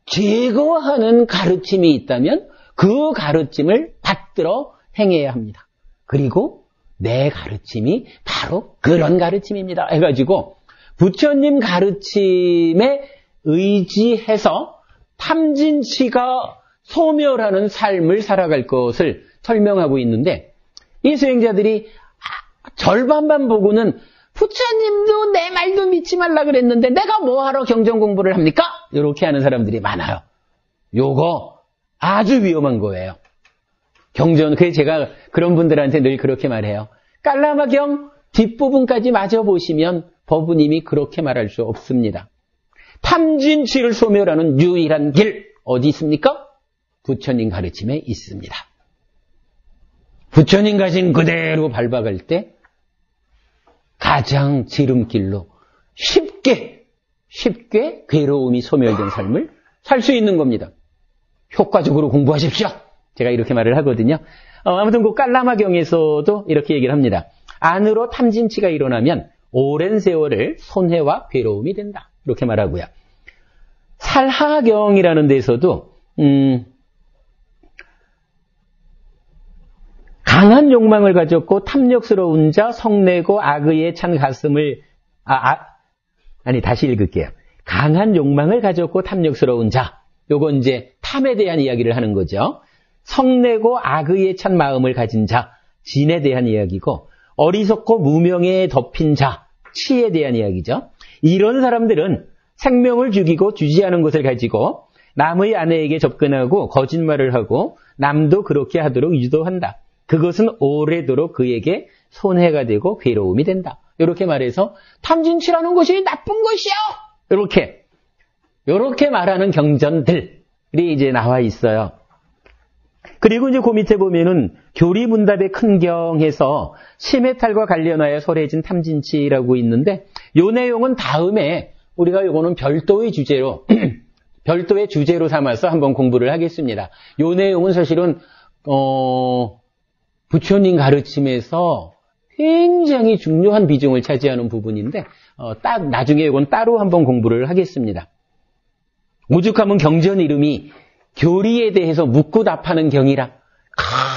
제거하는 가르침이 있다면 그 가르침을 받들어 행해야 합니다. 그리고 내 가르침이 바로 그런 가르침입니다. 해가지고 부처님 가르침에 의지해서 탐진치가 소멸하는 삶을 살아갈 것을 설명하고 있는데 이 수행자들이 절반만 보고는 부처님도 내 말도 믿지 말라 그랬는데 내가 뭐하러 경전 공부를 합니까? 이렇게 하는 사람들이 많아요. 요거 아주 위험한 거예요. 경전, 그래서 제가 그런 분들한테 늘 그렇게 말해요. 깔라마경 뒷부분까지 마저 보시면 법부님이 그렇게 말할 수 없습니다. 탐진치를 소멸하는 유일한 길 어디 있습니까? 부처님 가르침에 있습니다. 부처님 가신 그대로 밟아갈 때 가장 지름길로 쉽게 괴로움이 소멸된 삶을 살 수 있는 겁니다. 효과적으로 공부하십시오. 제가 이렇게 말을 하거든요. 아무튼 그 깔라마경에서도 이렇게 얘기를 합니다. 안으로 탐진치가 일어나면 오랜 세월을 손해와 괴로움이 된다. 이렇게 말하고요. 살하경이라는 데서도 강한 욕망을 가졌고 탐욕스러운 자, 성내고 악의에 찬 가슴을 다시 읽을게요. 강한 욕망을 가졌고 탐욕스러운 자, 요거 이제 탐에 대한 이야기를 하는 거죠. 성내고 악의에 찬 마음을 가진 자, 진에 대한 이야기고, 어리석고 무명에 덮인 자, 치에 대한 이야기죠. 이런 사람들은 생명을 죽이고 주지하는 것을 가지고 남의 아내에게 접근하고 거짓말을 하고 남도 그렇게 하도록 유도한다. 그것은 오래도록 그에게 손해가 되고 괴로움이 된다. 이렇게 말해서 탐진치라는 것이 나쁜 것이요. 이렇게 말하는 경전들이 이제 나와 있어요. 그리고 이제 그 밑에 보면은 교리문답의 큰경에서 심해탈과 관련하여 설해진 탐진치라고 있는데 요 내용은 다음에 우리가 요거는 별도의 주제로 삼아서 한번 공부를 하겠습니다. 요 내용은 사실은 부처님 가르침에서 굉장히 중요한 비중을 차지하는 부분인데 나중에 이건 따로 한번 공부를 하겠습니다. 오죽하면 경전 이름이 교리에 대해서 묻고 답하는 경이라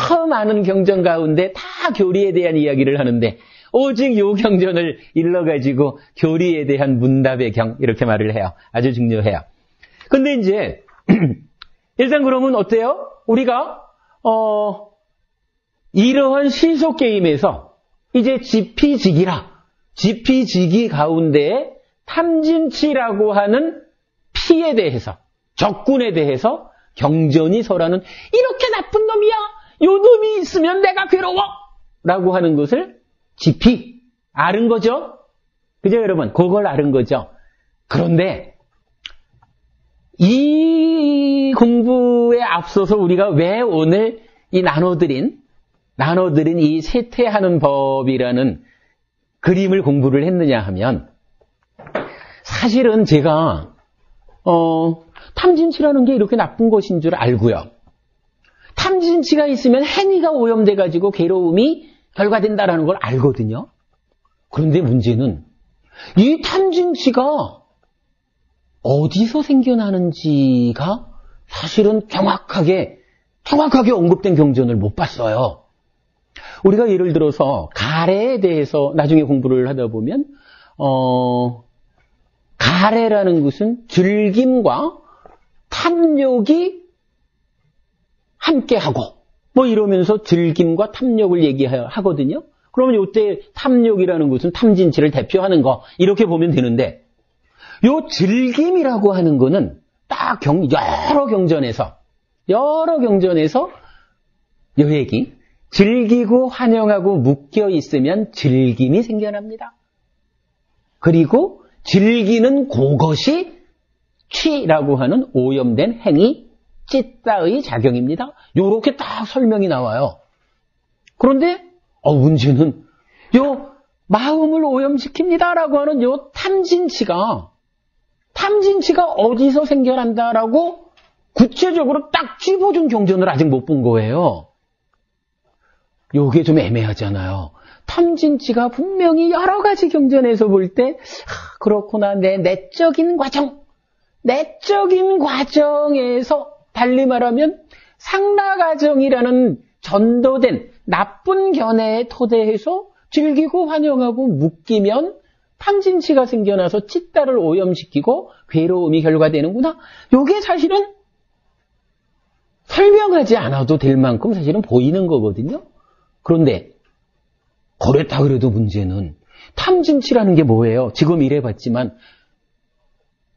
그 많은 경전 가운데 다 교리에 대한 이야기를 하는데 오직 요 경전을 일러가지고 교리에 대한 문답의 경 이렇게 말을 해요. 아주 중요해요. 근데 이제 일단 그러면 어때요? 우리가 이러한 시속 게임에서 이제 지피지기 가운데 탐진치라고 하는 피에 대해서 적군에 대해서 경전이 설하는 이렇게 나쁜 놈이야. 요 놈이 있으면 내가 괴로워. 라고 하는 것을 지피 아는 거죠. 그죠 여러분? 그걸 아는 거죠. 그런데 이 공부에 앞서서 우리가 왜 오늘 이 나눠드린 이 세퇴하는 법이라는 그림을 공부를 했느냐 하면 사실은 제가 탐진치라는 게 이렇게 나쁜 것인 줄 알고요. 탐진치가 있으면 행위가 오염돼가지고 괴로움이 결과된다라는 걸 알거든요. 그런데 문제는 이 탐진치가 어디서 생겨나는지가 사실은 정확하게 언급된 경전을 못 봤어요. 우리가 예를 들어서 가래에 대해서 나중에 공부를 하다 보면 가래라는 것은 즐김과 탐욕이 함께하고 이러면서 즐김과 탐욕을 얘기하거든요. 그러면 이때 탐욕이라는 것은 탐진치를 대표하는 거 이렇게 보면 되는데 요 즐김이라고 하는 거는 딱 여러 경전에서 요 얘기 즐기고 환영하고 묶여 있으면 즐김이 생겨납니다. 그리고 즐기는 그것이 취라고 하는 오염된 행위, 찌따의 작용입니다. 요렇게 딱 설명이 나와요. 그런데 문제는 요 마음을 오염시킵니다라고 하는 요 탐진치가 어디서 생겨난다라고 구체적으로 딱 찝어준 경전을 아직 못 본 거예요. 요게 좀 애매하잖아요. 탐진치가 분명히 여러 가지 경전에서 볼 때 그렇구나 내 내적인 과정에서 달리 말하면 상라가정이라는 전도된 나쁜 견해에 토대해서 즐기고 환영하고 묶이면 탐진치가 생겨나서 찌따를 오염시키고 괴로움이 결과되는구나. 요게 사실은 설명하지 않아도 될 만큼 사실은 보이는 거거든요. 그런데 그랬다 그래도 문제는 탐진치라는 게 뭐예요? 지금 이래봤지만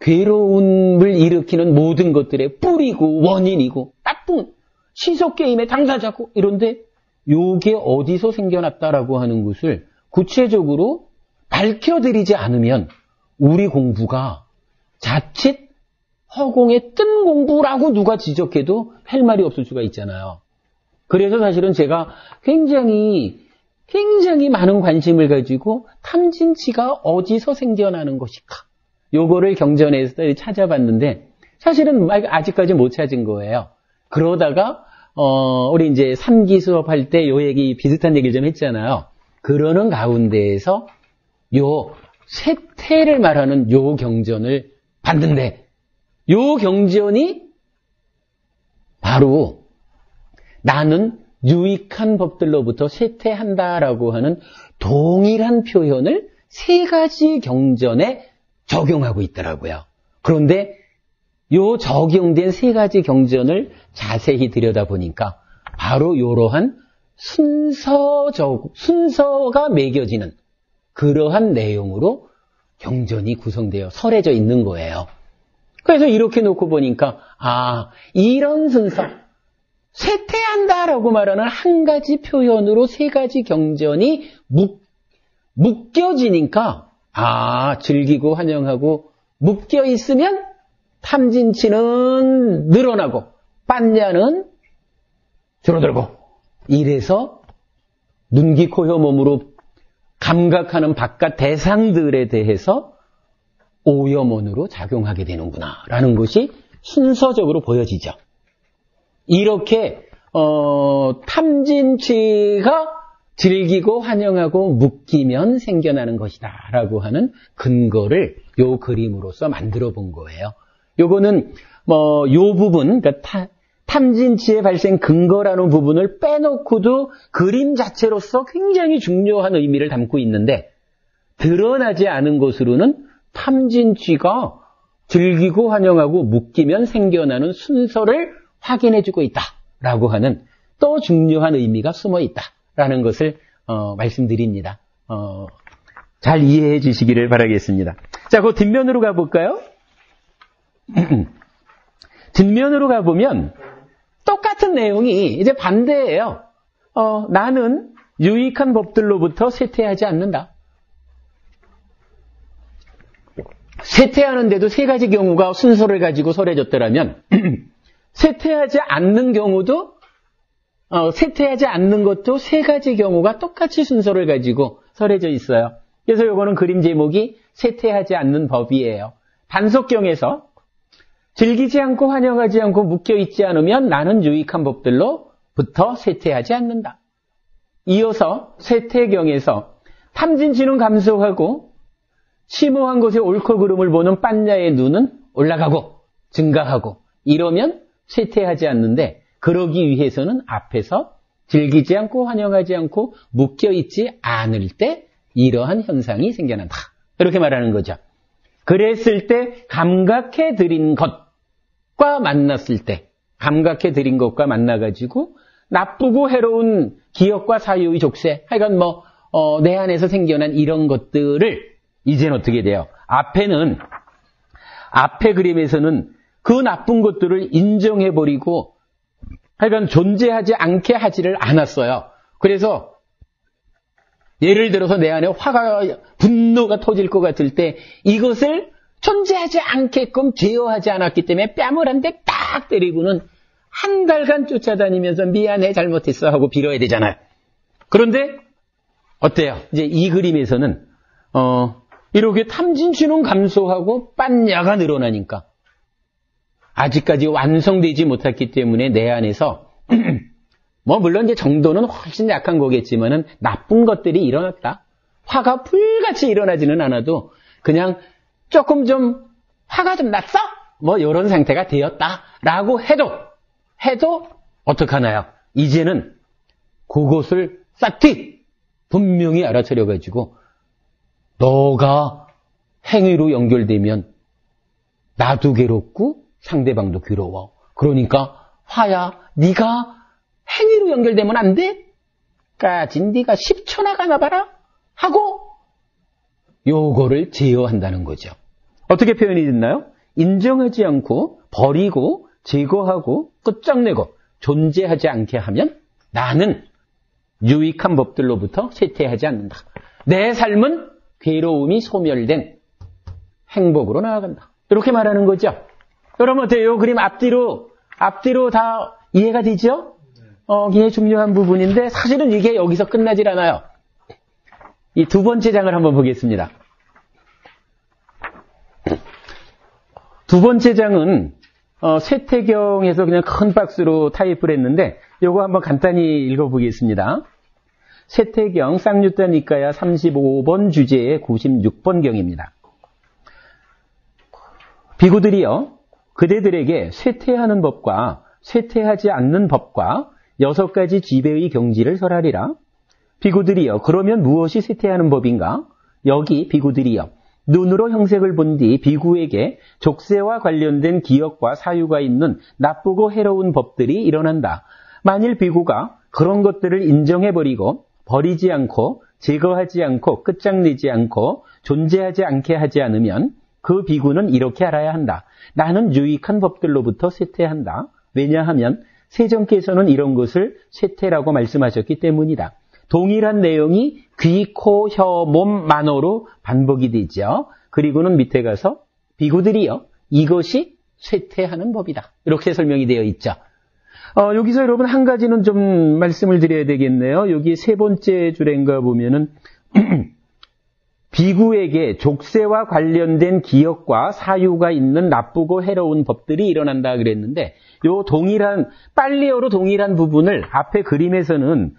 괴로움을 일으키는 모든 것들의 뿌리고 원인이고 나쁜 시속게임의 당사자고 이런데 요게 어디서 생겨났다라고 하는 것을 구체적으로 밝혀드리지 않으면 우리 공부가 자칫 허공에 뜬 공부라고 누가 지적해도 할 말이 없을 수가 있잖아요. 그래서 사실은 제가 굉장히 많은 관심을 가지고 탐진치가 어디서 생겨나는 것일까? 요거를 경전에서 찾아봤는데 사실은 아직까지 못 찾은 거예요. 그러다가 우리 이제 3기 수업할 때 요 얘기, 비슷한 얘기를 좀 했잖아요. 그러는 가운데에서 요 쇠퇴를 말하는 요 경전을 봤는데, 요 경전이 바로 나는 유익한 법들로부터 쇠퇴한다라고 하는 동일한 표현을 세 가지 경전에 적용하고 있더라고요. 그런데 요 적용된 세 가지 경전을 자세히 들여다보니까 바로 이러한 순서가 매겨지는 그러한 내용으로 경전이 구성되어 설해져 있는 거예요. 그래서 이렇게 놓고 보니까 이런 순서, 쇠퇴한다라고 말하는 한 가지 표현으로 세 가지 경전이 묶여지니까 즐기고 환영하고 묶여 있으면 탐진치는 늘어나고 빤냐는 줄어들고, 이래서 눈, 귀, 코, 혀, 몸으로 감각하는 바깥 대상들에 대해서 오염원으로 작용하게 되는구나 라는 것이 순서적으로 보여지죠. 이렇게 탐진치가 즐기고 환영하고 묶이면 생겨나는 것이다 라고 하는 근거를 요 그림으로서 만들어 본 거예요. 요거는 요 부분, 그러니까 탐진치의 발생 근거라는 부분을 빼놓고도 그림 자체로서 굉장히 중요한 의미를 담고 있는데, 드러나지 않은 것으로는 탐진치가 즐기고 환영하고 묶이면 생겨나는 순서를 확인해주고 있다라고 하는 또 중요한 의미가 숨어 있다라는 것을 말씀드립니다. 잘 이해해 주시기를 바라겠습니다. 자, 그 뒷면으로 가볼까요? 뒷면으로 가보면 똑같은 내용이 이제 반대예요. 나는 유익한 법들로부터 쇠퇴하지 않는다. 쇠퇴하는데도 세 가지 경우가 순서를 가지고 설해졌더라면 쇠퇴하지 않는 경우도 쇠퇴하지 않는 것도 세 가지 경우가 똑같이 순서를 가지고 설해져 있어요. 그래서 이거는 그림 제목이 쇠퇴하지 않는 법이에요. 단속경에서 즐기지 않고 환영하지 않고 묶여있지 않으면 나는 유익한 법들로부터 쇠퇴하지 않는다. 이어서 쇠퇴경에서 탐진치는 감소하고 심오한 것의 옳고 그름을 보는 빤냐의 눈은 올라가고 증가하고 이러면 쇠퇴하지 않는데, 그러기 위해서는 앞에서 즐기지 않고 환영하지 않고 묶여있지 않을 때 이러한 현상이 생겨난다. 이렇게 말하는 거죠. 그랬을 때 감각해 드린 것과 만났을 때, 감각해 드린 것과 만나가지고 나쁘고 해로운 기억과 사유의 족쇄, 하여간 내 안에서 생겨난 이런 것들을 이제는 어떻게 돼요? 앞에 그림에서는 그 나쁜 것들을 인정해버리고 하여간 존재하지 않게 하지를 않았어요. 그래서 예를 들어서 내 안에 분노가 터질 것 같을 때 이것을 존재하지 않게끔 제어하지 않았기 때문에 뺨을 한 대 딱 때리고는 한 달간 쫓아다니면서 미안해 잘못했어 하고 빌어야 되잖아요. 그런데 어때요? 이제 이 그림에서는 이렇게 탐진치는 감소하고 빤냐가 늘어나니까 아직까지 완성되지 못했기 때문에 내 안에서 물론 이제 정도는 훨씬 약한 거겠지만은 나쁜 것들이 일어났다. 화가 불같이 일어나지는 않아도 그냥 조금 좀 화가 좀 났어? 이런 상태가 되었다라고 해도 어떡하나요? 이제는 그것을 싹히 분명히 알아차려가지고 너가 행위로 연결되면 나도 괴롭고 상대방도 괴로워. 그러니까 화야, 네가 행위로 연결되면 안 돼? 까진 네가 10초나 가나봐라? 하고 요거를 제어한다는 거죠. 어떻게 표현이 됐나요? 인정하지 않고 버리고 제거하고 끝장내고 존재하지 않게 하면 나는 유익한 법들로부터 쇠퇴하지 않는다. 내 삶은 괴로움이 소멸된 행복으로 나아간다. 이렇게 말하는 거죠. 여러분 어때요? 이 그림 앞뒤로 다 이해가 되죠? 굉장히 중요한 부분인데 사실은 이게 여기서 끝나질 않아요. 이 두 번째 장을 한번 보겠습니다. 두 번째 장은 쇠퇴경에서 그냥 큰 박스로 타입을 했는데 요거 한번 간단히 읽어보겠습니다. 세태경 쌍유타 니까야 35번 주제의 96번 경입니다. 비구들이여 그대들에게 쇠퇴하는 법과 쇠퇴하지 않는 법과 6가지 지배의 경지를 설하리라. 비구들이여 그러면 무엇이 쇠퇴하는 법인가? 여기 비구들이여 눈으로 형색을 본 뒤 비구에게 족쇄와 관련된 기억과 사유가 있는 나쁘고 해로운 법들이 일어난다. 만일 비구가 그런 것들을 인정해버리고 버리지 않고 제거하지 않고 끝장내지 않고 존재하지 않게 하지 않으면 그 비구는 이렇게 알아야 한다. 나는 유익한 법들로부터 쇠퇴한다. 왜냐하면 세존께서는 이런 것을 쇠퇴라고 말씀하셨기 때문이다. 동일한 내용이 귀, 코, 혀, 몸, 만어로 반복이 되죠. 그리고는 밑에 가서 비구들이여 이것이 쇠퇴하는 법이다. 이렇게 설명이 되어 있죠. 여기서 여러분 한 가지는 좀 말씀을 드려야 되겠네요. 여기 세 번째 줄인가 보면은 비구에게 족쇄와 관련된 기억과 사유가 있는 나쁘고 해로운 법들이 일어난다 그랬는데 요 동일한 빨리어로 동일한 부분을 앞에 그림에서는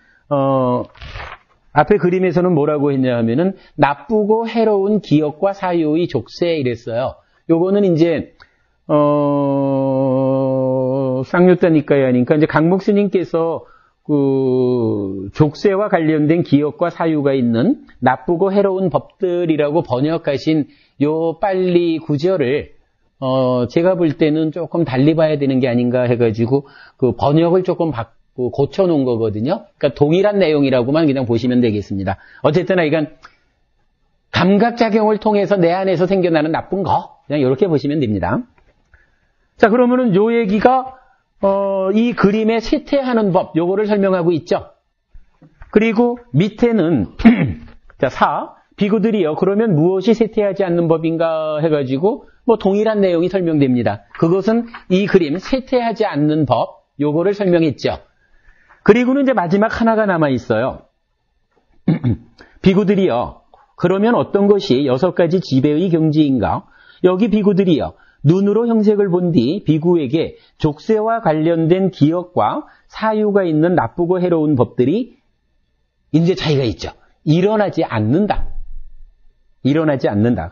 뭐라고 했냐 하면은 나쁘고 해로운 기억과 사유의 족쇄 이랬어요. 요거는 이제 쌍유타 니까야 하니까 이제 강목 스님께서 그 족쇄와 관련된 기억과 사유가 있는 나쁘고 해로운 법들이라고 번역하신 요 빨리 구절을 제가 볼 때는 조금 달리 봐야 되는 게 아닌가 해가지고 그 번역을 조금 고쳐놓은 거거든요. 그러니까 동일한 내용이라고만 그냥 보시면 되겠습니다. 어쨌든 이건 감각작용을 통해서 내 안에서 생겨나는 나쁜 거 그냥 이렇게 보시면 됩니다. 자 그러면은 요 얘기가 이 그림의 쇠퇴하는 법 요거를 설명하고 있죠. 그리고 밑에는 자 4 비구들이여 그러면 무엇이 쇠퇴하지 않는 법인가 해가지고 뭐 동일한 내용이 설명됩니다. 그것은 이 그림 쇠퇴하지 않는 법 요거를 설명했죠. 그리고는 이제 마지막 하나가 남아 있어요. 비구들이여 그러면 어떤 것이 6가지 지배의 경지인가? 여기 비구들이여 눈으로 형색을 본 뒤 비구에게 족쇄와 관련된 기억과 사유가 있는 나쁘고 해로운 법들이 이제 차이가 있죠. 일어나지 않는다.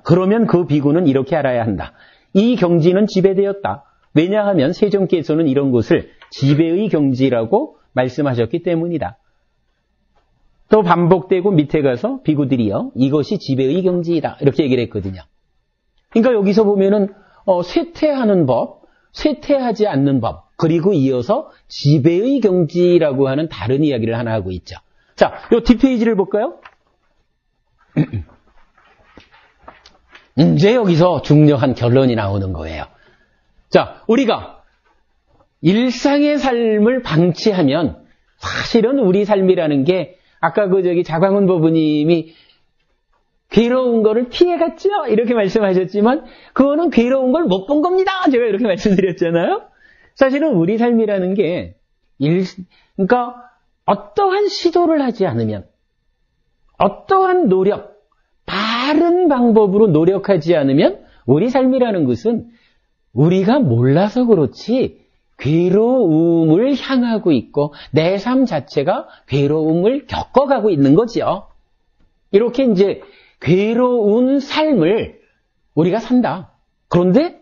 그러면 그 비구는 이렇게 알아야 한다. 이 경지는 지배되었다. 왜냐하면 세존께서는 이런 것을 지배의 경지라고 말씀하셨기 때문이다. 또 반복되고 밑에 가서 비구들이여 이것이 지배의 경지이다. 이렇게 얘기를 했거든요. 그러니까 여기서 보면은 쇠퇴하는 법, 쇠퇴하지 않는 법, 그리고 이어서 지배의 경지라고 하는 다른 이야기를 하나 하고 있죠. 자, 요 뒷페이지를 볼까요? 이제 여기서 중요한 결론이 나오는 거예요. 자, 우리가 일상의 삶을 방치하면 사실은 우리 삶이라는 게 아까 자광훈 법부님이 괴로운 거를 피해갔죠? 이렇게 말씀하셨지만 그거는 괴로운 걸 못 본 겁니다. 제가 이렇게 말씀드렸잖아요. 사실은 우리 삶이라는 게 그러니까 어떠한 시도를 하지 않으면 어떠한 노력, 바른 방법으로 노력하지 않으면 우리 삶이라는 것은 우리가 몰라서 그렇지 괴로움을 향하고 있고 내 삶 자체가 괴로움을 겪어가고 있는 거죠. 이렇게 이제 괴로운 삶을 우리가 산다. 그런데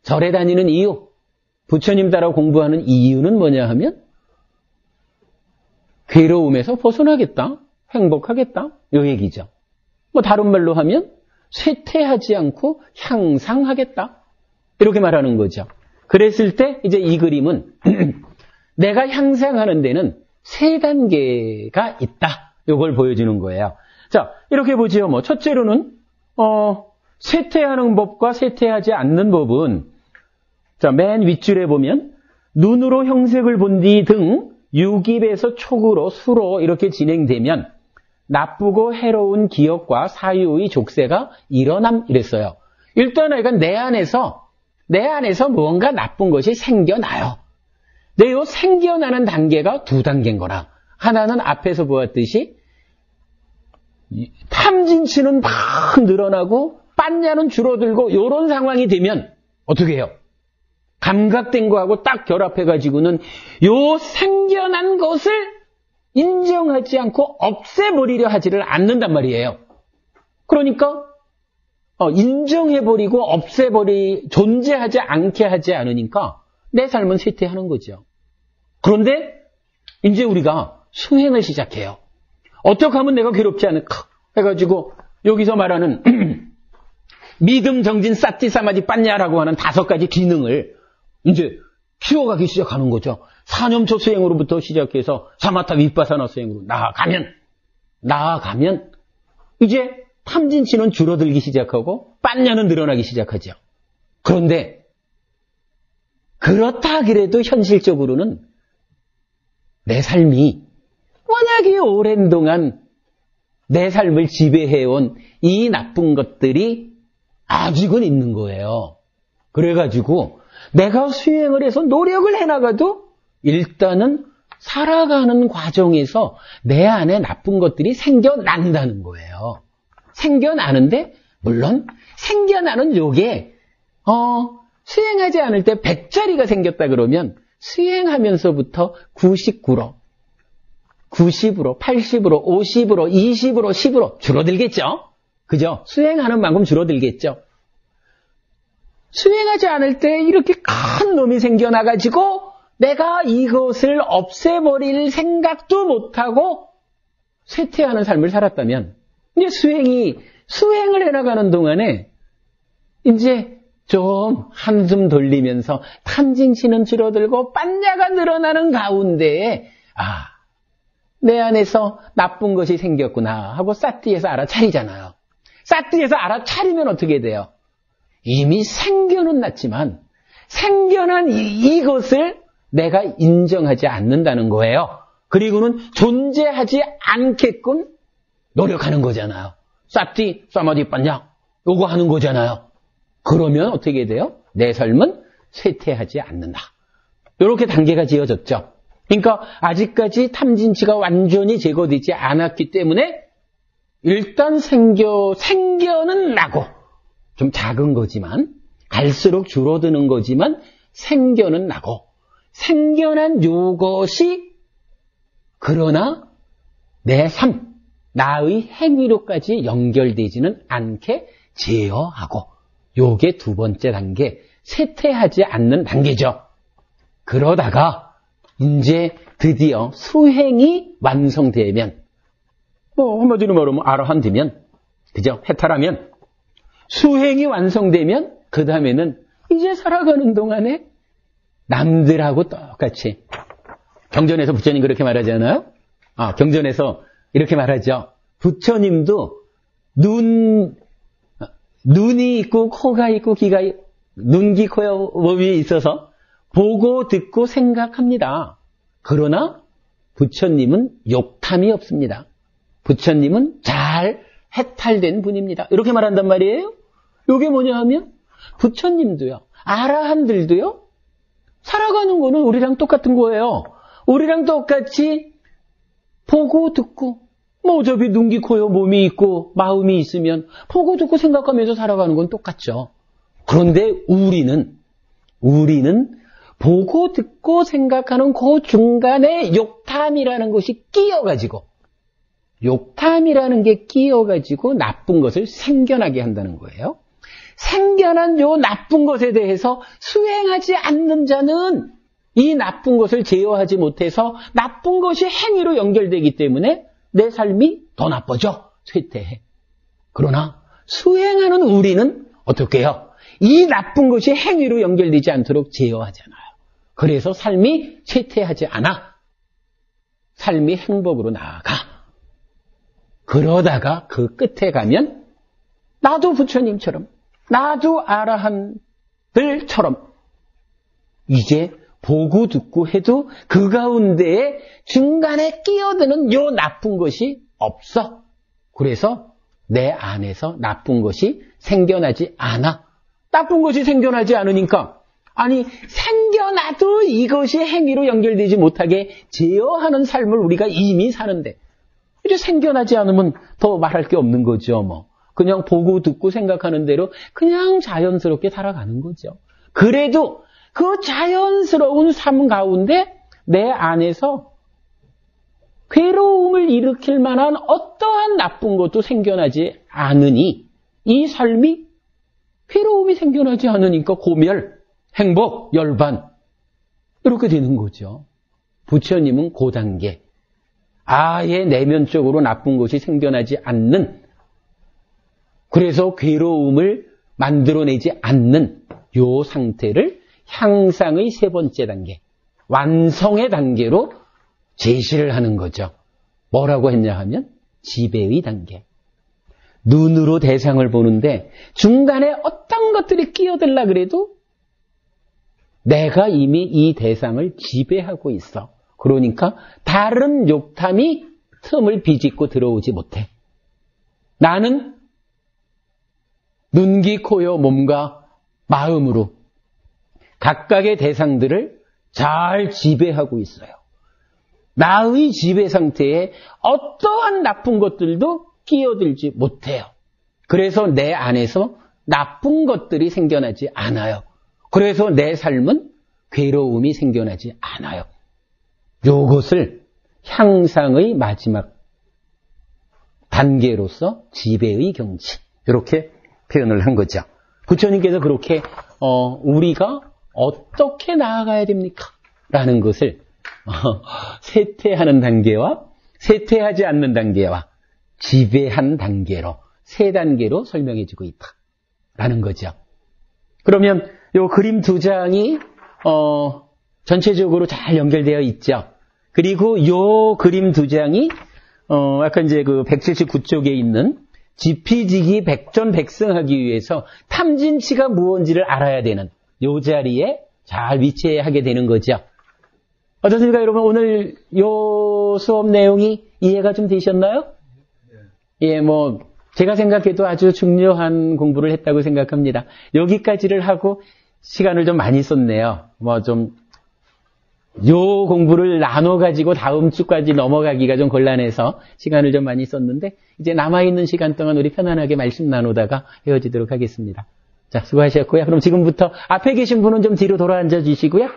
절에 다니는 이유, 부처님 따라 공부하는 이유는 뭐냐 하면 괴로움에서 벗어나겠다, 행복하겠다, 요 얘기죠. 뭐 다른 말로 하면 쇠퇴하지 않고 향상하겠다. 이렇게 말하는 거죠. 그랬을 때 이제 이 그림은 내가 향상하는 데는 3단계가 있다. 요걸 보여주는 거예요. 자, 이렇게 보지요. 뭐 첫째로는 쇠퇴하는 법과 쇠퇴하지 않는 법은 자, 맨 윗줄에 보면 눈으로 형색을 본 뒤 등 6입에서 촉으로 수로 이렇게 진행되면 나쁘고 해로운 기억과 사유의 족쇄가 일어남 이랬어요. 일단 내 안에서 무언가 나쁜 것이 생겨나요. 근데 이 생겨나는 단계가 2단계인 거라. 하나는 앞에서 보았듯이 탐진치는 막 늘어나고 빤냐는 줄어들고 이런 상황이 되면 어떻게 해요? 감각된 거하고 딱 결합해가지고는 요 생겨난 것을 인정하지 않고 없애버리려 하지를 않는단 말이에요. 그러니까 인정해버리고 존재하지 않게 하지 않으니까 내 삶은 쇠퇴하는 거죠. 그런데 이제 우리가 수행을 시작해요. 어떻게 하면 내가 괴롭지 않을까 해가지고 여기서 말하는 믿음, 정진, 사티, 사마디, 빠냐라고 하는 5가지 기능을 이제 키워가기 시작하는 거죠. 사념초 수행으로부터 시작해서 사마타 윗바사나 수행으로 나아가면 이제 탐진치는 줄어들기 시작하고 빠냐는 늘어나기 시작하죠. 그런데 그렇다 그래도 현실적으로는 내 삶이 워낙에 오랜 동안 내 삶을 지배해온 이 나쁜 것들이 아직은 있는 거예요. 그래가지고 내가 수행을 해서 노력을 해나가도 일단은 살아가는 과정에서 내 안에 나쁜 것들이 생겨난다는 거예요. 생겨나는데 물론 생겨나는 요게 수행하지 않을 때 100짜리가 생겼다 그러면 수행하면서부터 99로 90으로 80으로 50으로 20으로 10으로 줄어들겠죠. 그죠? 수행하는 만큼 줄어들겠죠. 수행하지 않을 때 이렇게 큰 놈이 생겨나가지고 내가 이것을 없애버릴 생각도 못하고 쇠퇴하는 삶을 살았다면 이제 수행을 해나가는 동안에 이제 좀 한숨 돌리면서 탐진치는 줄어들고 빠냐가 늘어나는 가운데에 내 안에서 나쁜 것이 생겼구나 하고 사티에서 알아차리잖아요. 사티에서 알아차리면 어떻게 돼요? 이미 생겨는 났지만 생겨난 이것을 내가 인정하지 않는다는 거예요. 그리고는 존재하지 않게끔 노력하는 거잖아요. 사티, 사마디, 빠냐 요거 하는 거잖아요. 그러면 어떻게 돼요? 내 삶은 쇠퇴하지 않는다. 이렇게 단계가 지어졌죠. 그러니까 아직까지 탐진치가 완전히 제거되지 않았기 때문에 일단 생겨는 나고 좀 작은 거지만 갈수록 줄어드는 거지만 생겨는 나고 생겨난 요것이 그러나 내 삶, 나의 행위로까지 연결되지는 않게 제어하고 요게 2번째 단계, 쇠퇴하지 않는 단계죠. 그러다가 이제 드디어 수행이 완성되면 한마디로 말하면 아라한 되면 그죠? 해탈하면 수행이 완성되면 그 다음에는 이제 살아가는 동안에 남들하고 똑같이 경전에서 부처님 그렇게 말하잖아요. 경전에서 이렇게 말하죠. 부처님도 눈이 있고 코가 있고 귀가 눈, 귀, 코, 몸이 있어서 보고 듣고 생각합니다. 그러나 부처님은 욕탐이 없습니다. 부처님은 잘 해탈된 분입니다. 이렇게 말한단 말이에요. 이게 뭐냐 하면 부처님도요. 아라한들도요. 살아가는 거는 우리랑 똑같은 거예요. 우리랑 똑같이 보고 듣고 어차피 눈, 귀, 코, 몸이 있고 마음이 있으면 보고 듣고 생각하면서 살아가는 건 똑같죠. 그런데 우리는 보고 듣고 생각하는 그 중간에 욕탐이라는 것이 끼어가지고 욕탐이라는 게 끼어가지고 나쁜 것을 생겨나게 한다는 거예요. 생겨난 요 나쁜 것에 대해서 수행하지 않는 자는 이 나쁜 것을 제어하지 못해서 나쁜 것이 행위로 연결되기 때문에 내 삶이 더 나빠져. 쇠퇴해. 그러나 수행하는 우리는 어떻게 해요? 이 나쁜 것이 행위로 연결되지 않도록 제어하잖아요. 그래서 삶이 쇠퇴하지 않아. 삶이 행복으로 나아가. 그러다가 그 끝에 가면 나도 부처님처럼 나도 아라한들처럼 이제 보고 듣고 해도 그 가운데에 중간에 끼어드는 요 나쁜 것이 없어. 그래서 내 안에서 나쁜 것이 생겨나지 않아. 나쁜 것이 생겨나지 않으니까 생겨나도 이것이 행위로 연결되지 못하게 제어하는 삶을 우리가 이미 사는데 이제 생겨나지 않으면 더 말할 게 없는 거죠. 그냥 보고 듣고 생각하는 대로 그냥 자연스럽게 살아가는 거죠. 그래도 그 자연스러운 삶 가운데 내 안에서 괴로움을 일으킬 만한 어떠한 나쁜 것도 생겨나지 않으니 이 삶이 괴로움이 생겨나지 않으니까 고멸, 행복, 열반 이렇게 되는 거죠. 부처님은 그 단계 아예 내면적으로 나쁜 것이 생겨나지 않는 그래서 괴로움을 만들어내지 않는 요 상태를 향상의 세 번째 단계, 완성의 단계로 제시를 하는 거죠. 뭐라고 했냐 하면 지배의 단계. 눈으로 대상을 보는데 중간에 어떤 것들이 끼어들라 그래도 내가 이미 이 대상을 지배하고 있어. 그러니까 다른 욕탐이 틈을 비집고 들어오지 못해. 나는 눈, 귀, 코요, 몸과 마음으로 각각의 대상들을 잘 지배하고 있어요. 나의 지배 상태에 어떠한 나쁜 것들도 끼어들지 못해요. 그래서 내 안에서 나쁜 것들이 생겨나지 않아요. 그래서 내 삶은 괴로움이 생겨나지 않아요. 이것을 향상의 마지막 단계로서 지배의 경지 이렇게 표현을 한 거죠. 부처님께서 그렇게 우리가 어떻게 나아가야 됩니까? 라는 것을 쇠퇴하는 단계와 쇠퇴하지 않는 단계와 지배한 단계로 세 단계로 설명해 주고 있다라는 거죠. 그러면 요 그림 두 장이 전체적으로 잘 연결되어 있죠. 그리고 요 그림 두 장이 아까 이제 그 179쪽에 있는 지피지기 백전백승하기 위해서 탐진치가 무언지를 알아야 되는 요 자리에 잘 위치하게 되는 거죠. 어떻습니까, 여러분? 오늘 요 수업 내용이 이해가 좀 되셨나요? 예, 제가 생각해도 아주 중요한 공부를 했다고 생각합니다. 여기까지를 하고 시간을 좀 많이 썼네요. 요 공부를 나눠가지고 다음 주까지 넘어가기가 좀 곤란해서 시간을 좀 많이 썼는데, 이제 남아있는 시간 동안 우리 편안하게 말씀 나누다가 헤어지도록 하겠습니다. 자, 수고하셨고요. 그럼 지금부터 앞에 계신 분은 좀 뒤로 돌아앉아 주시고요.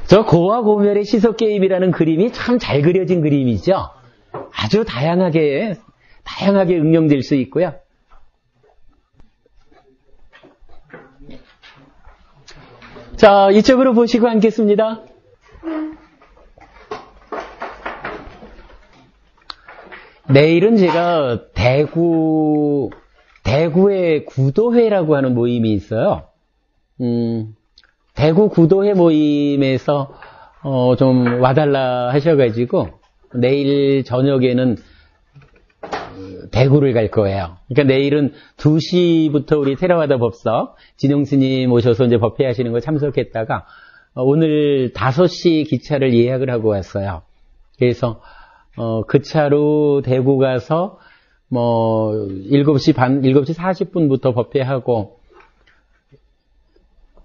저 고와 고멸의 시석개입이라는 그림이 참 잘 그려진 그림이죠. 아주 다양하게 응용될 수 있고요. 자, 이쪽으로 보시고 앉겠습니다. 내일은 제가 대구의 구도회라고 하는 모임이 있어요. 대구 구도회 모임에서 좀 와달라 하셔가지고 내일 저녁에는 대구를 갈 거예요. 그러니까 내일은 2시부터 우리 테라와다 법석 진용 스님 오셔서 이제 법회 하시는 거 참석했다가 오늘 5시 기차를 예약을 하고 왔어요. 그래서 그 차로 대구 가서 7시 반, 7시 40분부터 법회하고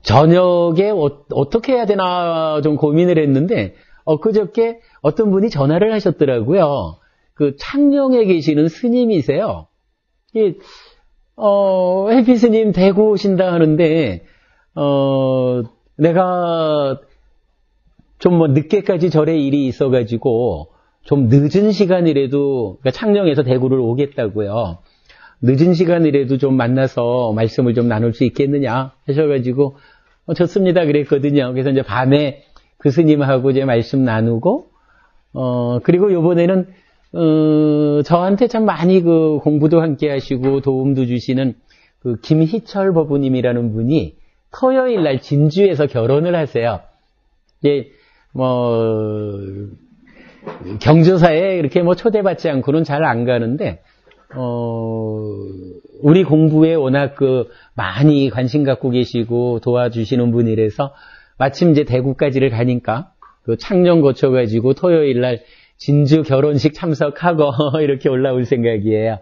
저녁에 어떻게 해야 되나 좀 고민을 했는데 그저께 어떤 분이 전화를 하셨더라고요. 그 창녕에 계시는 스님이세요. 해피 스님 대구 오신다 하는데 내가 좀 늦게까지 절에 일이 있어가지고 좀 늦은 시간이라도 그러니까 창녕에서 대구를 오겠다고요. 늦은 시간이라도 좀 만나서 말씀을 좀 나눌 수 있겠느냐 하셔가지고 좋습니다 그랬거든요. 그래서 이제 밤에 그 스님하고 이제 말씀 나누고 그리고 요번에는 저한테 참 많이 그 공부도 함께 하시고 도움도 주시는 그 김희철 법우님이라는 분이 토요일 날 진주에서 결혼을 하세요. 예, 경조사에 이렇게 초대받지 않고는 잘 안 가는데, 우리 공부에 워낙 많이 관심 갖고 계시고 도와주시는 분이라서 마침 이제 대구까지를 가니까 창녕 거쳐가지고 토요일 날 진주 결혼식 참석하고 이렇게 올라올 생각이에요.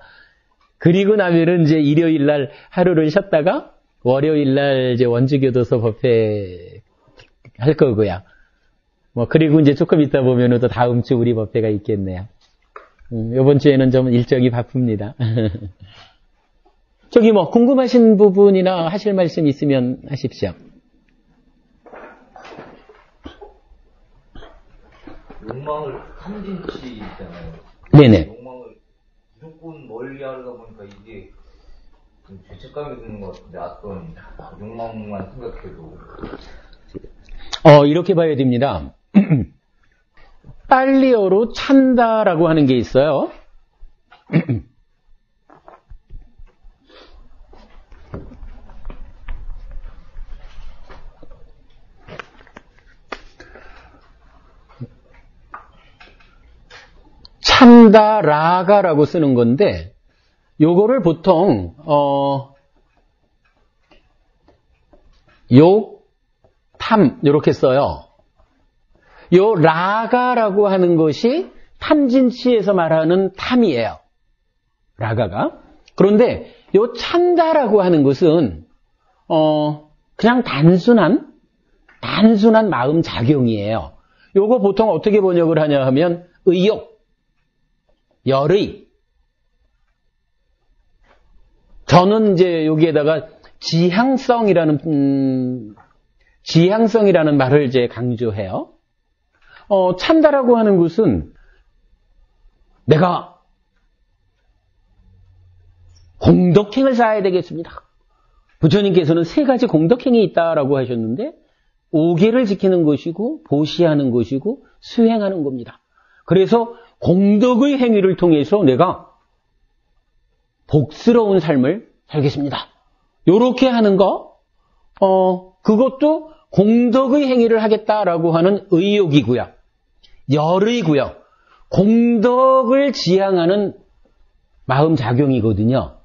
그리고 나면은 이제 일요일 날 하루를 쉬었다가 월요일 날 이제 원주교도소 법회 할 거고요. 그리고 이제 조금 있다 보면은 또 다음 주 우리 법회가 있겠네요. 이번 주에는 좀 일정이 바쁩니다. 저기 뭐 궁금하신 부분이나 하실 말씀 있으면 하십시오. 욕망을 탐진치 있잖아요. 네네. 욕망을 무조건 멀리 하려다 보니까 이게 좀 죄책감이 드는 것 같은데, 어떤 욕망만 생각해도. 이렇게 봐야 됩니다. 빨리어로 찬다라고 하는 게 있어요. 찬다라가라고 쓰는 건데, 요거를 보통 욕, 탐 이렇게 써요. 요 라가라고 하는 것이 탐진치에서 말하는 탐이에요. 라가가. 그런데 요 찬다라고 하는 것은 그냥 단순한 마음 작용이에요. 요거 보통 어떻게 번역을 하냐 하면 의욕, 열의. 저는 이제 여기에다가 지향성이라는 말을 이제 강조해요. 찬다라고 하는 것은 내가 공덕행을 쌓아야 되겠습니다. 부처님께서는 3가지 공덕행이 있다라고 하셨는데 5계를 지키는 것이고 보시하는 것이고 수행하는 겁니다. 그래서 공덕의 행위를 통해서 내가 복스러운 삶을 살겠습니다. 요렇게 하는 거, 그것도 공덕의 행위를 하겠다라고 하는 의욕이고요. 열의고요. 공덕을 지향하는 마음작용이거든요.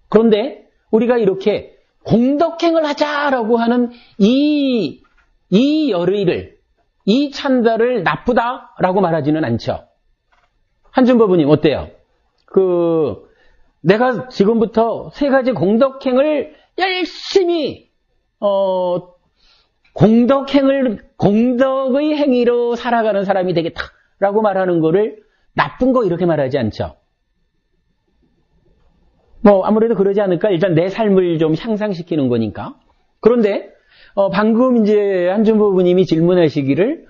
그런데 우리가 이렇게 공덕행을 하자라고 하는 이 열의를, 이 찬다를 나쁘다라고 말하지는 않죠. 한준법부님 어때요? 내가 지금부터 3가지 공덕행을 열심히 공덕의 행위로 살아가는 사람이 되겠다라고 말하는 거를 나쁜 거 이렇게 말하지 않죠. 뭐 아무래도 그러지 않을까? 일단 내 삶을 좀 향상시키는 거니까. 그런데 방금 이제 한준부부님이 질문하시기를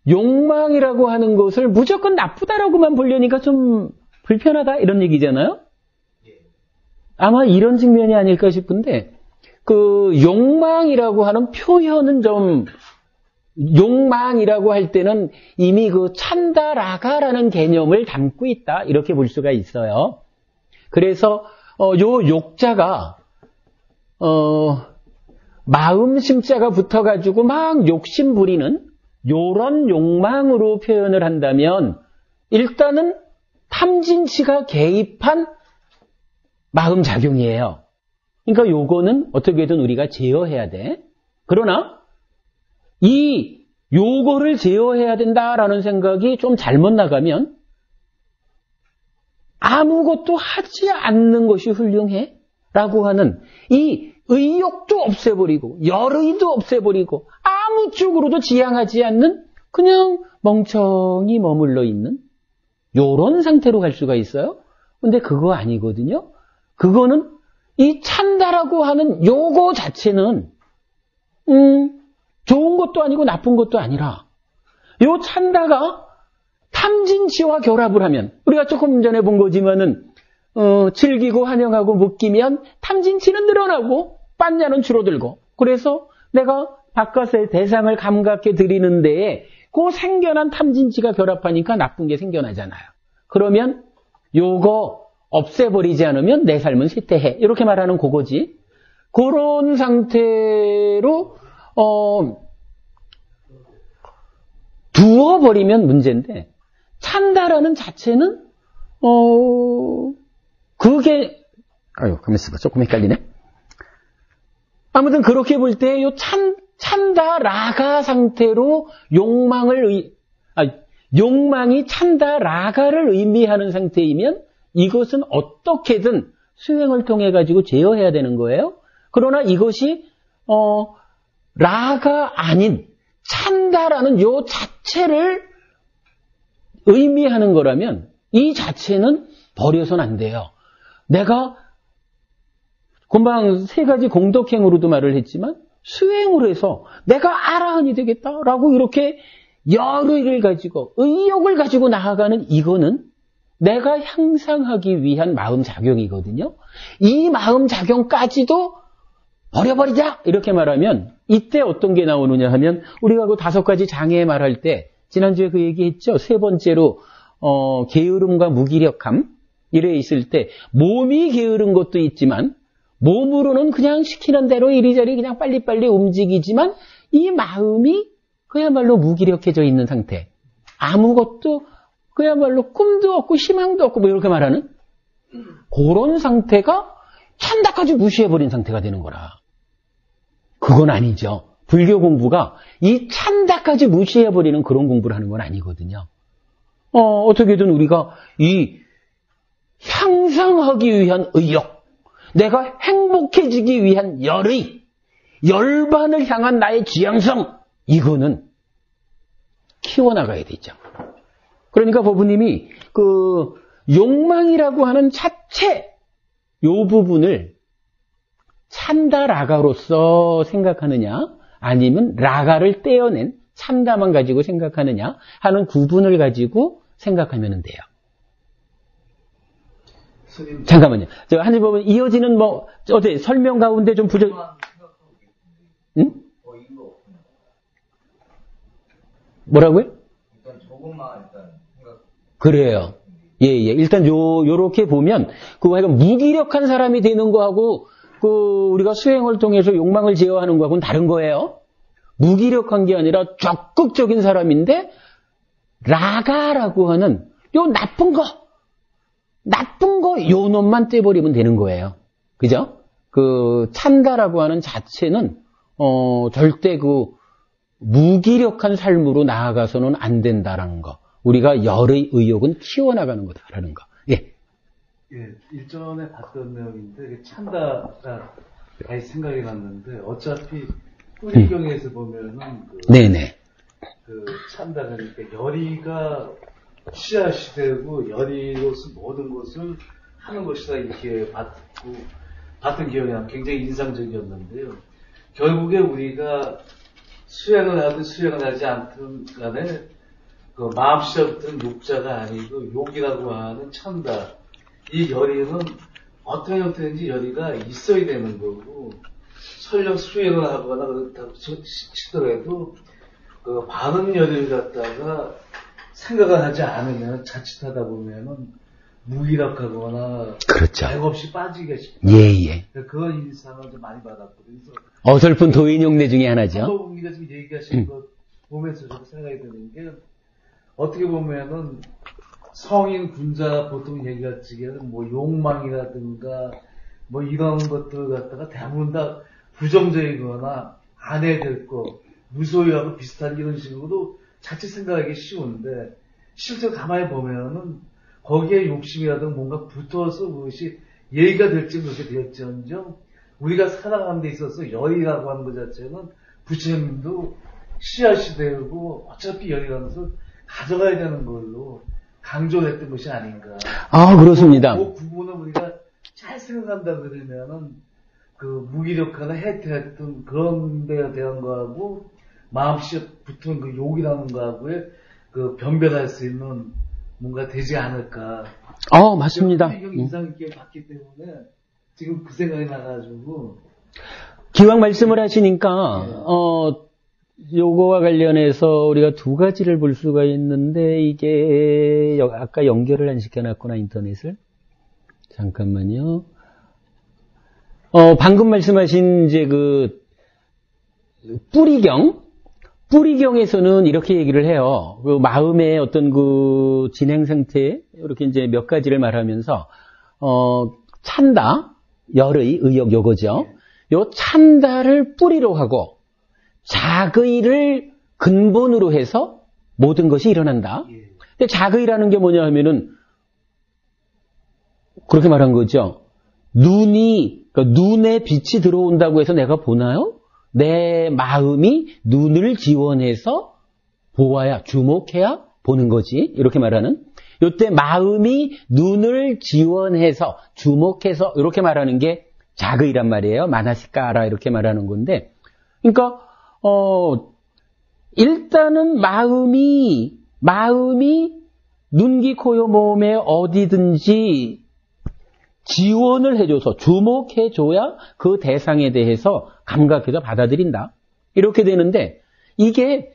욕망이라고 하는 것을 무조건 나쁘다라고만 보려니까 좀 불편하다 이런 얘기잖아요. 아마 이런 측면이 아닐까 싶은데 욕망이라고 하는 표현은 좀 욕망이라고 할 때는 이미 찬다라가라는 개념을 담고 있다 이렇게 볼 수가 있어요. 그래서 요 욕자가 마음 심자가 붙어가지고 막 욕심 부리는 요런 욕망으로 표현을 한다면 일단은 탐진치가 개입한 마음작용이에요. 그러니까 요거는 어떻게든 우리가 제어해야 돼. 그러나 요거를 제어해야 된다라는 생각이 좀 잘못 나가면 아무것도 하지 않는 것이 훌륭해 라고 하는 이 의욕도 없애버리고 열의도 없애버리고 아무 쪽으로도 지향하지 않는 그냥 멍청이 머물러 있는 요런 상태로 갈 수가 있어요. 근데 그거 아니거든요. 그거는 이 찬다라고 하는 요거 자체는 좋은 것도 아니고 나쁜 것도 아니라 요 찬다가 탐진치와 결합을 하면 우리가 조금 전에 본 거지만은 즐기고 환영하고 묶이면 탐진치는 늘어나고 빤냐는 줄어들고 그래서 내가 바깥의 대상을 감각해 드리는 데에 그 생겨난 탐진치가 결합하니까 나쁜 게 생겨나잖아요. 그러면 요거 없애버리지 않으면 내 삶은 쇠퇴해. 이렇게 말하는 그거지. 그런 상태로 두어버리면 문제인데 찬다라는 자체는 그게 가만 있어봐. 조금 헷갈리네. 아무튼 그렇게 볼 때 요 찬다라가 상태로 욕망이 찬다라가를 의미하는 상태이면 이것은 어떻게든 수행을 통해 가지고 제어해야 되는 거예요. 그러나 이것이 라가 아닌 찬다라는 요 자체를 의미하는 거라면 이 자체는 버려서는 안 돼요. 내가 금방 세 가지 공덕행으로도 말을 했지만 수행을 해서 내가 아라한이 되겠다라고 이렇게 열의를 가지고 의욕을 가지고 나아가는 이거는 내가 향상하기 위한 마음작용이거든요. 이 마음작용까지도 버려버리자 이렇게 말하면 이때 어떤 게 나오느냐 하면 우리가 그 5가지 장애 말할 때 지난주에 그 얘기했죠. 세 번째로 게으름과 무기력함 이래 있을 때 몸이 게으른 것도 있지만 몸으로는 그냥 시키는 대로 이리저리 그냥 빨리빨리 움직이지만 이 마음이 그야말로 무기력해져 있는 상태. 아무것도 그야말로 꿈도 없고 희망도 없고 뭐 이렇게 말하는 그런 상태가 찬다까지 무시해버린 상태가 되는 거라. 그건 아니죠. 불교 공부가 이 찬다까지 무시해버리는 그런 공부를 하는 건 아니거든요. 어떻게든 우리가 이 향상하기 위한 의욕, 내가 행복해지기 위한 열의, 열반을 향한 나의 지향성, 이거는 키워나가야 되죠. 그러니까 법부님이 그 욕망이라고 하는 자체, 요 부분을 찬다 라가로서 생각하느냐, 아니면 라가를 떼어낸 찬다만 가지고 생각하느냐 하는 구분을 가지고 생각하면 돼요. 잠깐만요. 저 한일 보면 이어지는 뭐 어때 설명 가운데 좀 부족. 응? 뭐라고요? 일단 조금만 일단 생각. 그래요. 예. 일단 요렇게 보면 하여간 무기력한 사람이 되는 거하고 우리가 수행을 통해서 욕망을 제어하는 거하고는 다른 거예요. 무기력한 게 아니라 적극적인 사람인데 라가라고 하는 요 나쁜 거 요 놈만 떼버리면 되는 거예요. 그죠? 찬다라고 하는 자체는 절대 무기력한 삶으로 나아가서는 안 된다라는 거. 우리가 열의 의욕은 키워나가는 거다라는 거. 예. 예, 일전에 봤던 내용인데 찬다가 다시 생각이 났는데 어차피 뿌리경에서 보면은 네네. 찬다 그러니까 열의가 씨앗이 되고 열의로서 모든 것을 하는 것이다 이렇게 봤던 기억이 나요. 굉장히 인상적이었는데요. 결국에 우리가 수행을 하든 수행을 하지 않든 간에 마음씨부터는 욕자가 아니고 욕이라고 하는 찬다. 이 열의는 어떤 형태인지 열의가 있어야 되는 거고 설령 수행을 하거나 그렇다고 치더라도 바른 열의를 갖다가 생각을 하지 않으면 자칫하다 보면은 무기력하거나 그렇죠. 맥없이 빠지기가 쉽다. 예. 그런 인상을 좀 많이 받았거든요. 어설픈 도인용례 중에 하나죠. 한동훈이가 지금 얘기하신 것 보면서 저도 생각이 드는 게 어떻게 보면은 성인 군자 보통 얘기하기에는 뭐 욕망이라든가 뭐 이런 것들 갖다가 대부분 다 부정적이거나 안 해야 될 거 무소유하고 비슷한 이런 식으로 자칫 생각하기 쉬운데 실제로 가만히 보면은 거기에 욕심이라든가 뭔가 붙어서 그것이 예의가 될지 그렇게 되었지언정 우리가 살아가는 데 있어서 열이라고 하는 것 자체는 부처님도 씨앗이 되고 어차피 열이라는 것을 가져가야 되는 걸로 강조를 했던 것이 아닌가. 그렇습니다. 그 부분을 우리가 잘 생각한다 그러면은 무기력하나 해태했던 그런 데에 대한 거하고 마음씨 붙은 욕이라는 거하고의 변별할 수 있는 뭔가 되지 않을까. 맞습니다. 인상 있게 봤기 때문에 지금 그 생각이 나가지고. 기왕 말씀을 하시니까, 요거와 관련해서 우리가 2가지를 볼 수가 있는데, 이게, 아까 연결을 안 시켜놨구나, 인터넷을. 잠깐만요. 방금 말씀하신 이제 뿌리경에서는 이렇게 얘기를 해요. 마음의 어떤 진행 상태, 이렇게 이제 몇 가지를 말하면서, 찬다, 열의, 의욕 요거죠. 요 찬다를 뿌리로 하고, 작의를 근본으로 해서 모든 것이 일어난다. 근데 작의라는 게 뭐냐 하면은, 그렇게 말한 거죠. 눈에 빛이 들어온다고 해서 내가 보나요? 내 마음이 눈을 지원해서 보아야, 주목해야 보는 거지. 이렇게 말하는. 요때 마음이 눈을 지원해서 주목해서 이렇게 말하는 게 자의란 말이에요. 마나시까라 이렇게 말하는 건데, 그러니까 일단은 마음이 눈, 귀, 코, 요, 몸에 어디든지 지원을 해줘서 주목해줘야 그 대상에 대해서 감각해서 받아들인다. 이렇게 되는데, 이게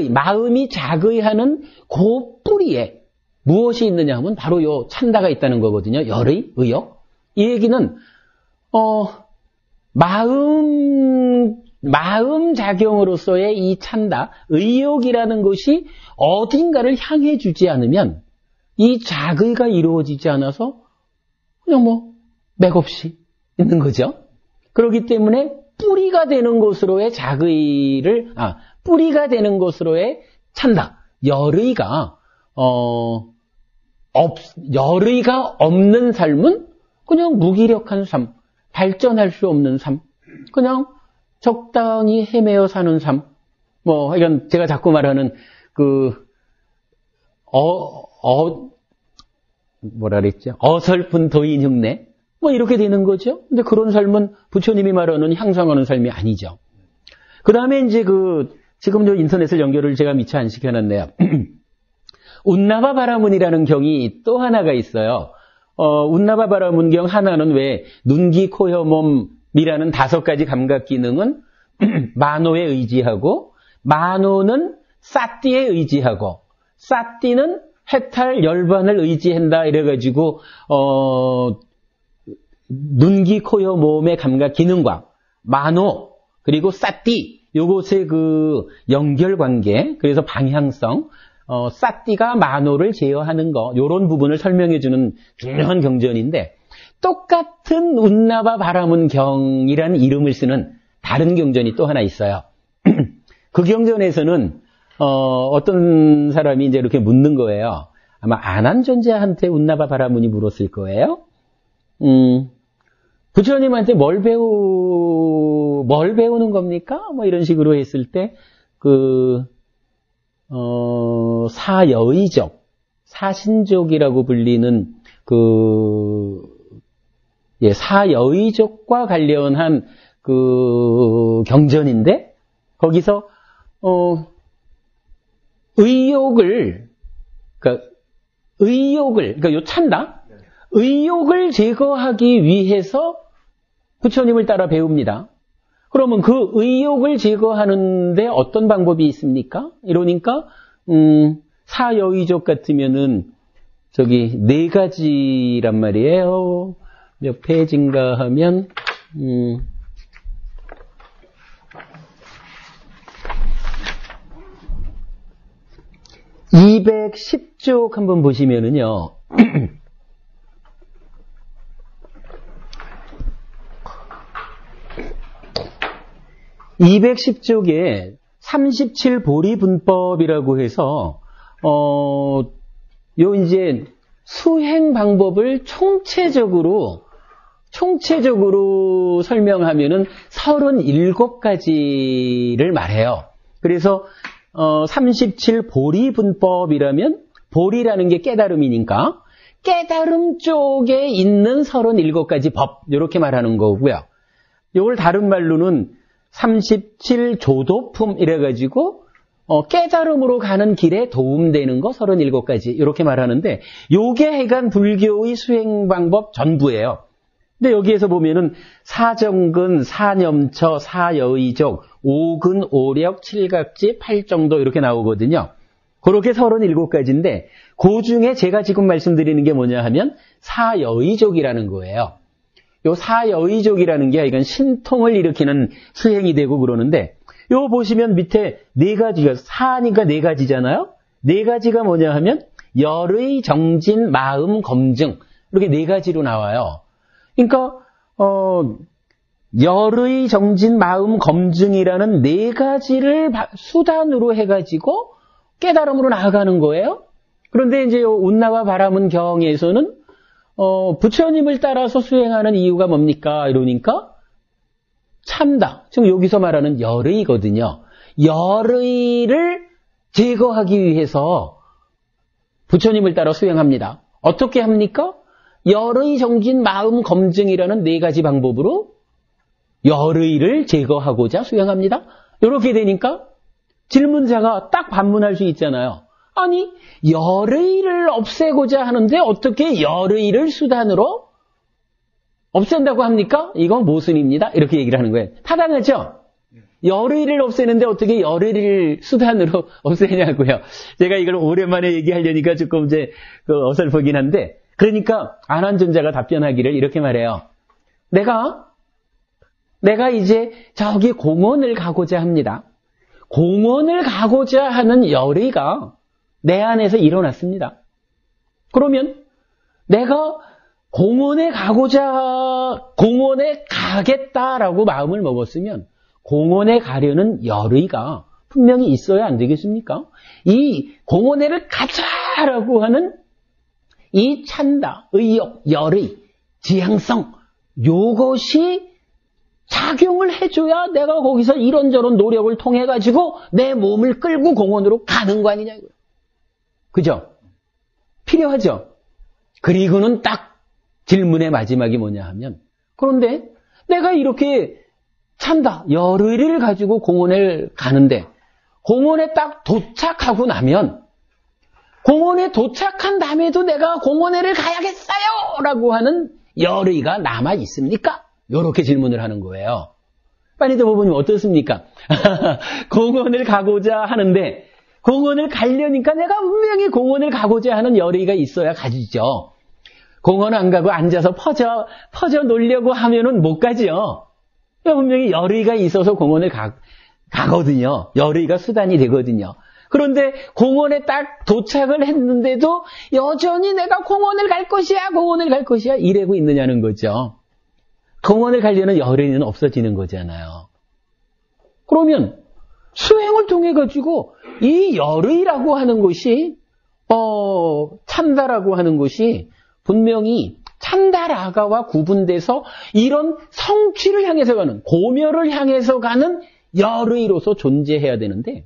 마음이 자의하는 그 뿌리에 무엇이 있느냐 하면 바로 요 찬다가 있다는 거거든요. 열의, 의욕. 이 얘기는, 마음 작용으로서의 이 찬다, 의욕이라는 것이 어딘가를 향해 주지 않으면 이 자의가 이루어지지 않아서 그냥 맥없이 있는 거죠. 그렇기 때문에 뿌리가 되는 것으로의 뿌리가 되는 것으로의 찬다. 열의가 없는 삶은 그냥 무기력한 삶, 발전할 수 없는 삶, 그냥 적당히 헤매어 사는 삶. 하여간 제가 자꾸 말하는 뭐라 그랬죠? 어설픈 도인 흉내. 이렇게 되는 거죠. 근데 그런 삶은 부처님이 말하는 향상하는 삶이 아니죠. 그 다음에 이제 지금 저 인터넷을 연결을 제가 미처 안 시켜놨네요. 운나바 바라문이라는 경이 또 하나가 있어요. 운나바 바라문경 하나는 왜 눈, 귀, 코, 혀, 몸이라는 5가지 감각 기능은 마노에 의지하고, 마노는 사띠에 의지하고, 사띠는 해탈 열반을 의지한다 이래가지고 눈, 귀, 코, 혀, 몸의 감각 기능과 마노 그리고 사띠 요것의 연결관계, 그래서 방향성, 사띠가 마노를 제어하는 거, 요런 부분을 설명해주는 중요한 경전인데, 똑같은 운나바 바라문 경이라는 이름을 쓰는 다른 경전이 또 하나 있어요. 그 경전에서는 어떤 사람이 이제 이렇게 묻는 거예요. 아마 안한존재한테 운나바 바라문이 물었을 거예요. 부처님한테 뭘 배우는 겁니까? 이런 식으로 했을 때, 사여의족, 사신족이라고 불리는 사여의족과 관련한 경전인데, 거기서, 그러니까 요 찬다? 의욕을 제거하기 위해서 부처님을 따라 배웁니다. 그러면 그 의욕을 제거하는데 어떤 방법이 있습니까? 이러니까, 사여의족 같으면은, 4가지란 말이에요. 몇 페이지인가 하면, 210쪽 한번 보시면은요. 210쪽에 37보리 분법이라고 해서 이제 수행 방법을 총체적으로 설명하면은 37가지를 말해요. 그래서 37보리 분법이라면, 보리라는 게 깨달음이니까 깨달음 쪽에 있는 37가지 법, 이렇게 말하는 거고요. 이걸 다른 말로는 37조도품 이래가지고 깨달음으로 가는 길에 도움되는 거 37가지 이렇게 말하는데, 요게 해간 불교의 수행 방법 전부예요. 근데 여기에서 보면은 사정근, 사념처, 사여의족, 오근, 오력, 칠각지, 팔정도 이렇게 나오거든요. 그렇게 37가지인데 그 중에 제가 지금 말씀드리는 게 뭐냐 하면 사여의족이라는 거예요. 요 사여의족이라는 게 이건 신통을 일으키는 수행이 되고 그러는데, 요 보시면 밑에 4가지가, 사니까 4가지잖아요? 4가지가 뭐냐 하면 열의, 정진, 마음, 검증, 이렇게 4가지로 나와요. 그러니까 열의, 정진, 마음, 검증이라는 4가지를 수단으로 해가지고 깨달음으로 나아가는 거예요. 그런데 이제 운나와 바라문 경에서는 부처님을 따라서 수행하는 이유가 뭡니까? 이러니까 참다. 지금 여기서 말하는 열의거든요. 열의를 제거하기 위해서 부처님을 따라 수행합니다. 어떻게 합니까? 열의 정진 마음 검증이라는 4가지 방법으로 열의를 제거하고자 수행합니다. 이렇게 되니까 질문자가 딱 반문할 수 있잖아요. 아니, 열의를 없애고자 하는데 어떻게 열의를 수단으로 없앤다고 합니까? 이건 모순입니다. 이렇게 얘기를 하는 거예요. 타당하죠? 열의를 없애는데 어떻게 열의를 수단으로 없애냐고요. 제가 이걸 오랜만에 얘기하려니까 조금 이제 어설프긴 한데, 그러니까 안한존자가 답변하기를 이렇게 말해요. 내가 이제 저기 공원을 가고자 합니다. 공원을 가고자 하는 열의가 내 안에서 일어났습니다. 그러면 내가 공원에 가겠다라고 마음을 먹었으면 공원에 가려는 열의가 분명히 있어야 안 되겠습니까? 이 공원에를 가자라고 하는 이 찬다, 의욕, 열의, 지향성, 요것이 작용을 해줘야 내가 거기서 이런저런 노력을 통해가지고 내 몸을 끌고 공원으로 가는 거 아니냐고요. 그죠? 필요하죠? 그리고는 딱 질문의 마지막이 뭐냐 하면, 그런데 내가 이렇게 찬다, 열의를 가지고 공원에 가는데, 공원에 딱 도착하고 나면, 공원에 도착한 다음에도 내가 공원에를 가야겠어요! 라고 하는 열의가 남아 있습니까? 이렇게 질문을 하는 거예요. 빨리도 부모님 어떻습니까? 공원을 가고자 하는데, 공원을 가려니까 내가 분명히 공원을 가고자 하는 열의가 있어야 가지죠. 공원 안 가고 앉아서 퍼져 놀려고 하면은 못 가죠. 분명히 열의가 있어서 공원을 가거든요. 열의가 수단이 되거든요. 그런데 공원에 딱 도착을 했는데도 여전히 내가 공원을 갈 것이야, 공원을 갈 것이야 이러고 있느냐는 거죠. 공원을 가려는 열의는 없어지는 거잖아요. 그러면 수행을 통해 가지고 이 열의라고 하는 것이 찬다라고 하는 것이 분명히 찬다라가와 구분돼서 이런 성취를 향해서 가는, 고멸을 향해서 가는 열의로서 존재해야 되는데,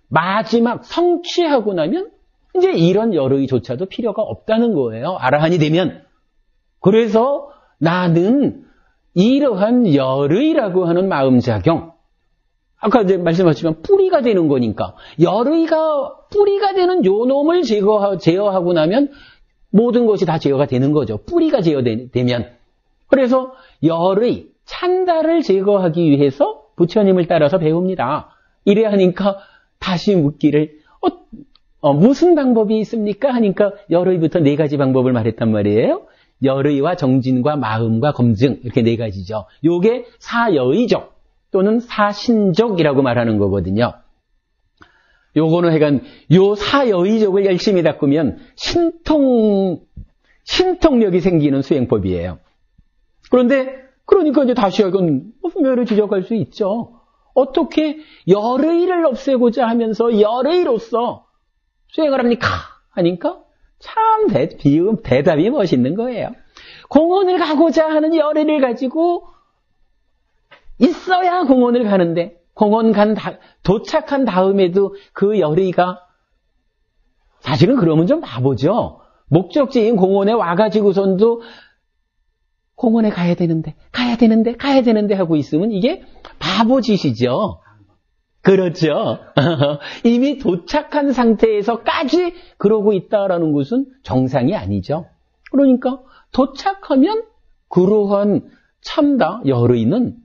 마지막 성취하고 나면 이제 이런 열의조차도 필요가 없다는 거예요. 아라한이 되면. 그래서 나는 이러한 열의라고 하는 마음작용, 아까 이제 말씀하셨지만 뿌리가 되는 거니까, 열의가 뿌리가 되는 요 놈을 제어하고 나면 모든 것이 다 제어가 되는 거죠. 뿌리가 제어되면. 그래서 열의, 찬다를 제거하기 위해서 부처님을 따라서 배웁니다. 이래 하니까 다시 묻기를 무슨 방법이 있습니까? 하니까 열의부터 4가지 방법을 말했단 말이에요. 열의와 정진과 마음과 검증, 이렇게 4가지죠. 요게 사여의적 또는 사신적이라고 말하는 거거든요. 요거는 하여간 요 사여의적을 열심히 닦으면 신통력이 생기는 수행법이에요. 그러니까 이제 다시 하여간 분별을 지적할 수 있죠. 어떻게 열의를 없애고자 하면서 열의로서 수행을 합니까? 하니까 참 대답이 멋있는 거예요. 공원을 가고자 하는 열의를 가지고 있어야 공원을 가는데, 공원 도착한 다음에도 그 열의가, 사실은 그러면 좀 바보죠. 목적지인 공원에 와가지고선도 공원에 가야 되는데 하고 있으면 이게 바보짓이죠. 그렇죠. 이미 도착한 상태에서까지 그러고 있다라는 것은 정상이 아니죠. 그러니까 도착하면 그러한 참다, 열의는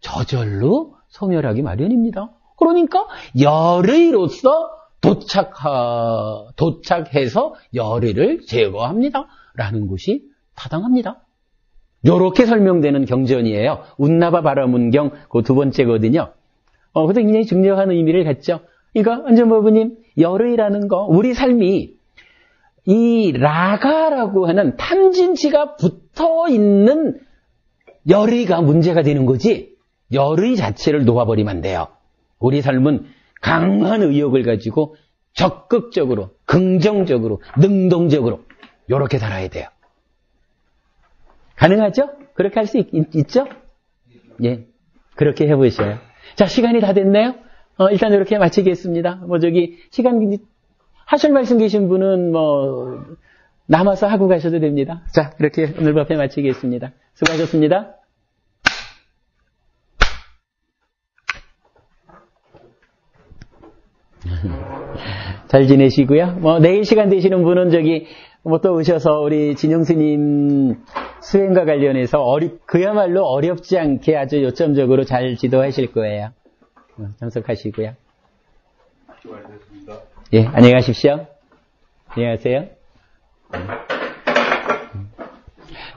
저절로 소멸하기 마련입니다. 그러니까 열의로서 도착해서 열의를 제거합니다. 라는 것이 타당합니다. 요렇게 설명되는 경전이에요. 운나바 바라문경, 그 2번째거든요. 그것도 굉장히 중요한 의미를 갖죠. 그러니까 안전법부님, 열의라는 거, 우리 삶이 이 라가라고 하는 탐진치가 붙어있는 열의가 문제가 되는 거지, 열의 자체를 놓아버리면 안 돼요. 우리 삶은 강한 의욕을 가지고 적극적으로, 긍정적으로, 능동적으로 이렇게 살아야 돼요. 가능하죠? 그렇게 할 수 있죠? 예, 그렇게 해보셔요. 자, 시간이 다 됐네요. 일단 이렇게 마치겠습니다. 시간 하실 말씀 계신 분은 뭐 남아서 하고 가셔도 됩니다. 자, 이렇게 오늘 법회 마치겠습니다. 수고하셨습니다. 잘 지내시고요. 뭐 내일 시간 되시는 분은 저기 뭐 또 오셔서 우리 진영 스님 수행과 관련해서 그야말로 어렵지 않게 아주 요점적으로 잘 지도하실 거예요. 참석하시고요. 수고하셨습니다. 예, 안녕히 가십시오. 안녕하세요.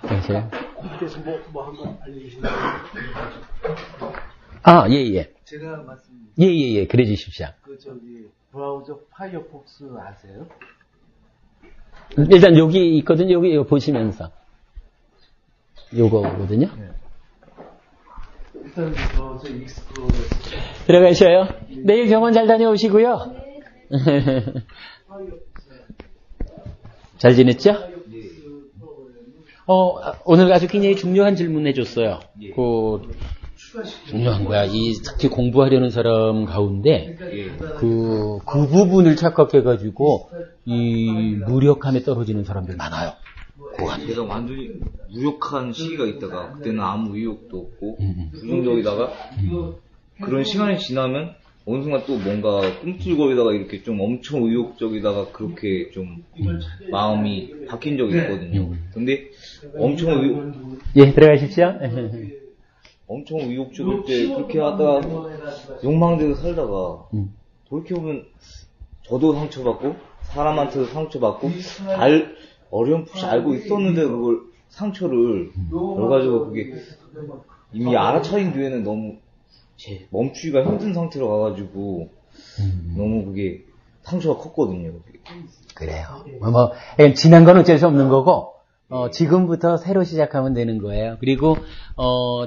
안녕하세요. 그래서 뭐 한번 알려주시나요? 아, 예, 예. 제가 말씀 예, 예, 예. 그래 주십시오. 그 저기 브라우저 파이어폭스 아세요? 일단 여기 있거든요. 여기 이거 보시면서. 요거거든요. 일단 브라우저 익스플로러 들어가셔요. 내일 병원 잘 다녀오시고요. 잘 지냈죠? 오늘 아주 굉장히 중요한 질문 해줬어요. 중요한 거야. 특히 공부하려는 사람 가운데, 그 부분을 착각해가지고, 이 무력함에 떨어지는 사람들 많아요. 제가 완전히 무력한 시기가 있다가, 그때는 아무 의욕도 없고, 부정적이다가, 그런 시간이 지나면, 어느 순간 또 뭔가 꿈틀거리다가 이렇게 좀 엄청 의욕적이다가 그렇게 좀 마음이 바뀐 적이 있거든요. 근데 엄청 예, 들어가십시오. 엄청 의욕적일 때 그렇게 하다가 욕망대로 살다가 돌이켜보면 저도 상처받고 사람한테도 상처받고 어렴풋이 알고 있었는데 그걸 상처를 그래가지고 그게 이미 알아차린 뒤에는 너무 멈추기가 힘든 상태로 가가지고 너무 그게 상처가 컸거든요. 그래요. 지난 건 어쩔 수 없는 거고 지금부터 새로 시작하면 되는 거예요. 그리고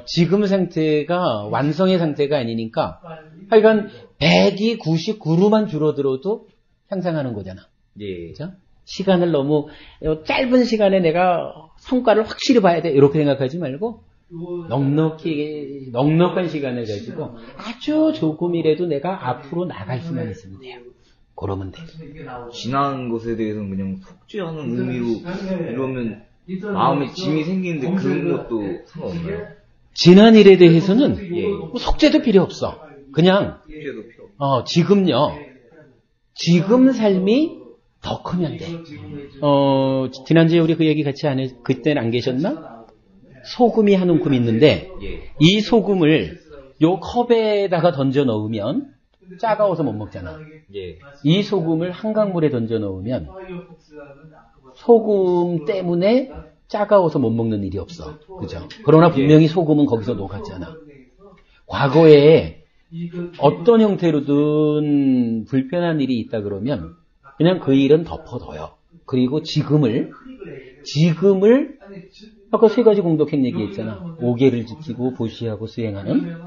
지금 상태가 완성의 상태가 아니니까 하여간 100이 99로만 줄어들어도 향상하는 거잖아. 예. 그죠? 시간을 너무 짧은 시간에 내가 성과를 확실히 봐야 돼 이렇게 생각하지 말고 넉넉한 시간을 가지고 아주 조금이라도 내가 앞으로 나갈 수만 있으면 돼요. 그러면 돼. 지난 것에 대해서는 그냥 속죄하는 의미로 이러면 마음에 짐이 생기는데 그런 것도 상관없나요? 지난 일에 대해서는 뭐 속죄도 필요 없어. 그냥 속죄도 필요 없고. 지금요. 지금 삶이 더 크면 돼. 지난주에 우리 그 얘기 같이 그때는 안 계셨나? 소금이 한 움큼 있는데 이 소금을 요 컵에다가 던져 넣으면 짜가워서 못 먹잖아. 이 소금을 한강물에 던져 넣으면 소금 때문에 짜가워서 못 먹는 일이 없어. 그죠? 그러나 분명히 소금은 거기서 녹았잖아. 과거에 어떤 형태로든 불편한 일이 있다 그러면 그냥 그 일은 덮어둬요. 그리고 지금을 아까 3가지 공덕행 얘기했잖아. 5계를 지키고 보시하고 수행하는.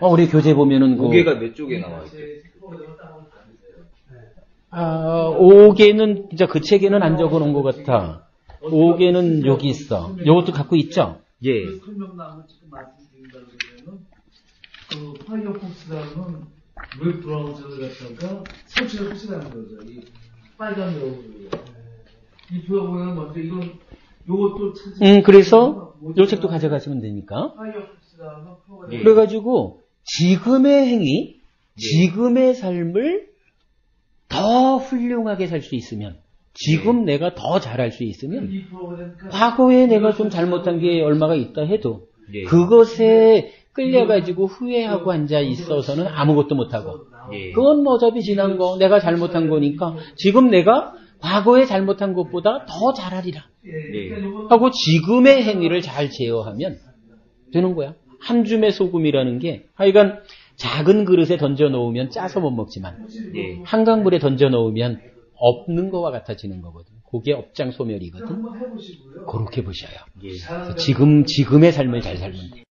우리 교재 보면은 5계가 몇 쪽에 나와 있죠? 5계는 진짜 그 책에는 안 적어놓은 것 같아. 5계는 여기 있어. 이것도 갖고 있죠? 예. 설명란을 지금 말씀드린다고 그러면 파이어폭스라는 웹 브라우저를 갖다가 설치를 하시라는 거죠. 이 빨간 여우를. 이 프로그램은 먼저 요것도 그래서 요 책도 가져가시면 되니까. 파이어폭스라는 프로그램. 그래가지고 지금의 행위, 지금의 삶을 더 훌륭하게 살 수 있으면, 지금 내가 더 잘할 수 있으면, 과거에 내가 좀 잘못한 게 얼마가 있다 해도 그것에 끌려가지고 후회하고 앉아 있어서는 아무것도 못하고, 그건 뭐 어차피 지난 거, 내가 잘못한 거니까 지금 내가 과거에 잘못한 것보다 더 잘하리라 하고 지금의 행위를 잘 제어하면 되는 거야. 한 줌의 소금이라는 게 하여간 작은 그릇에 던져 놓으면 짜서 못 먹지만 한강물에 던져 놓으면 없는 거와 같아지는 거거든. 그게 업장소멸이거든. 그렇게 보셔요. 지금의 삶을 잘 살면 돼.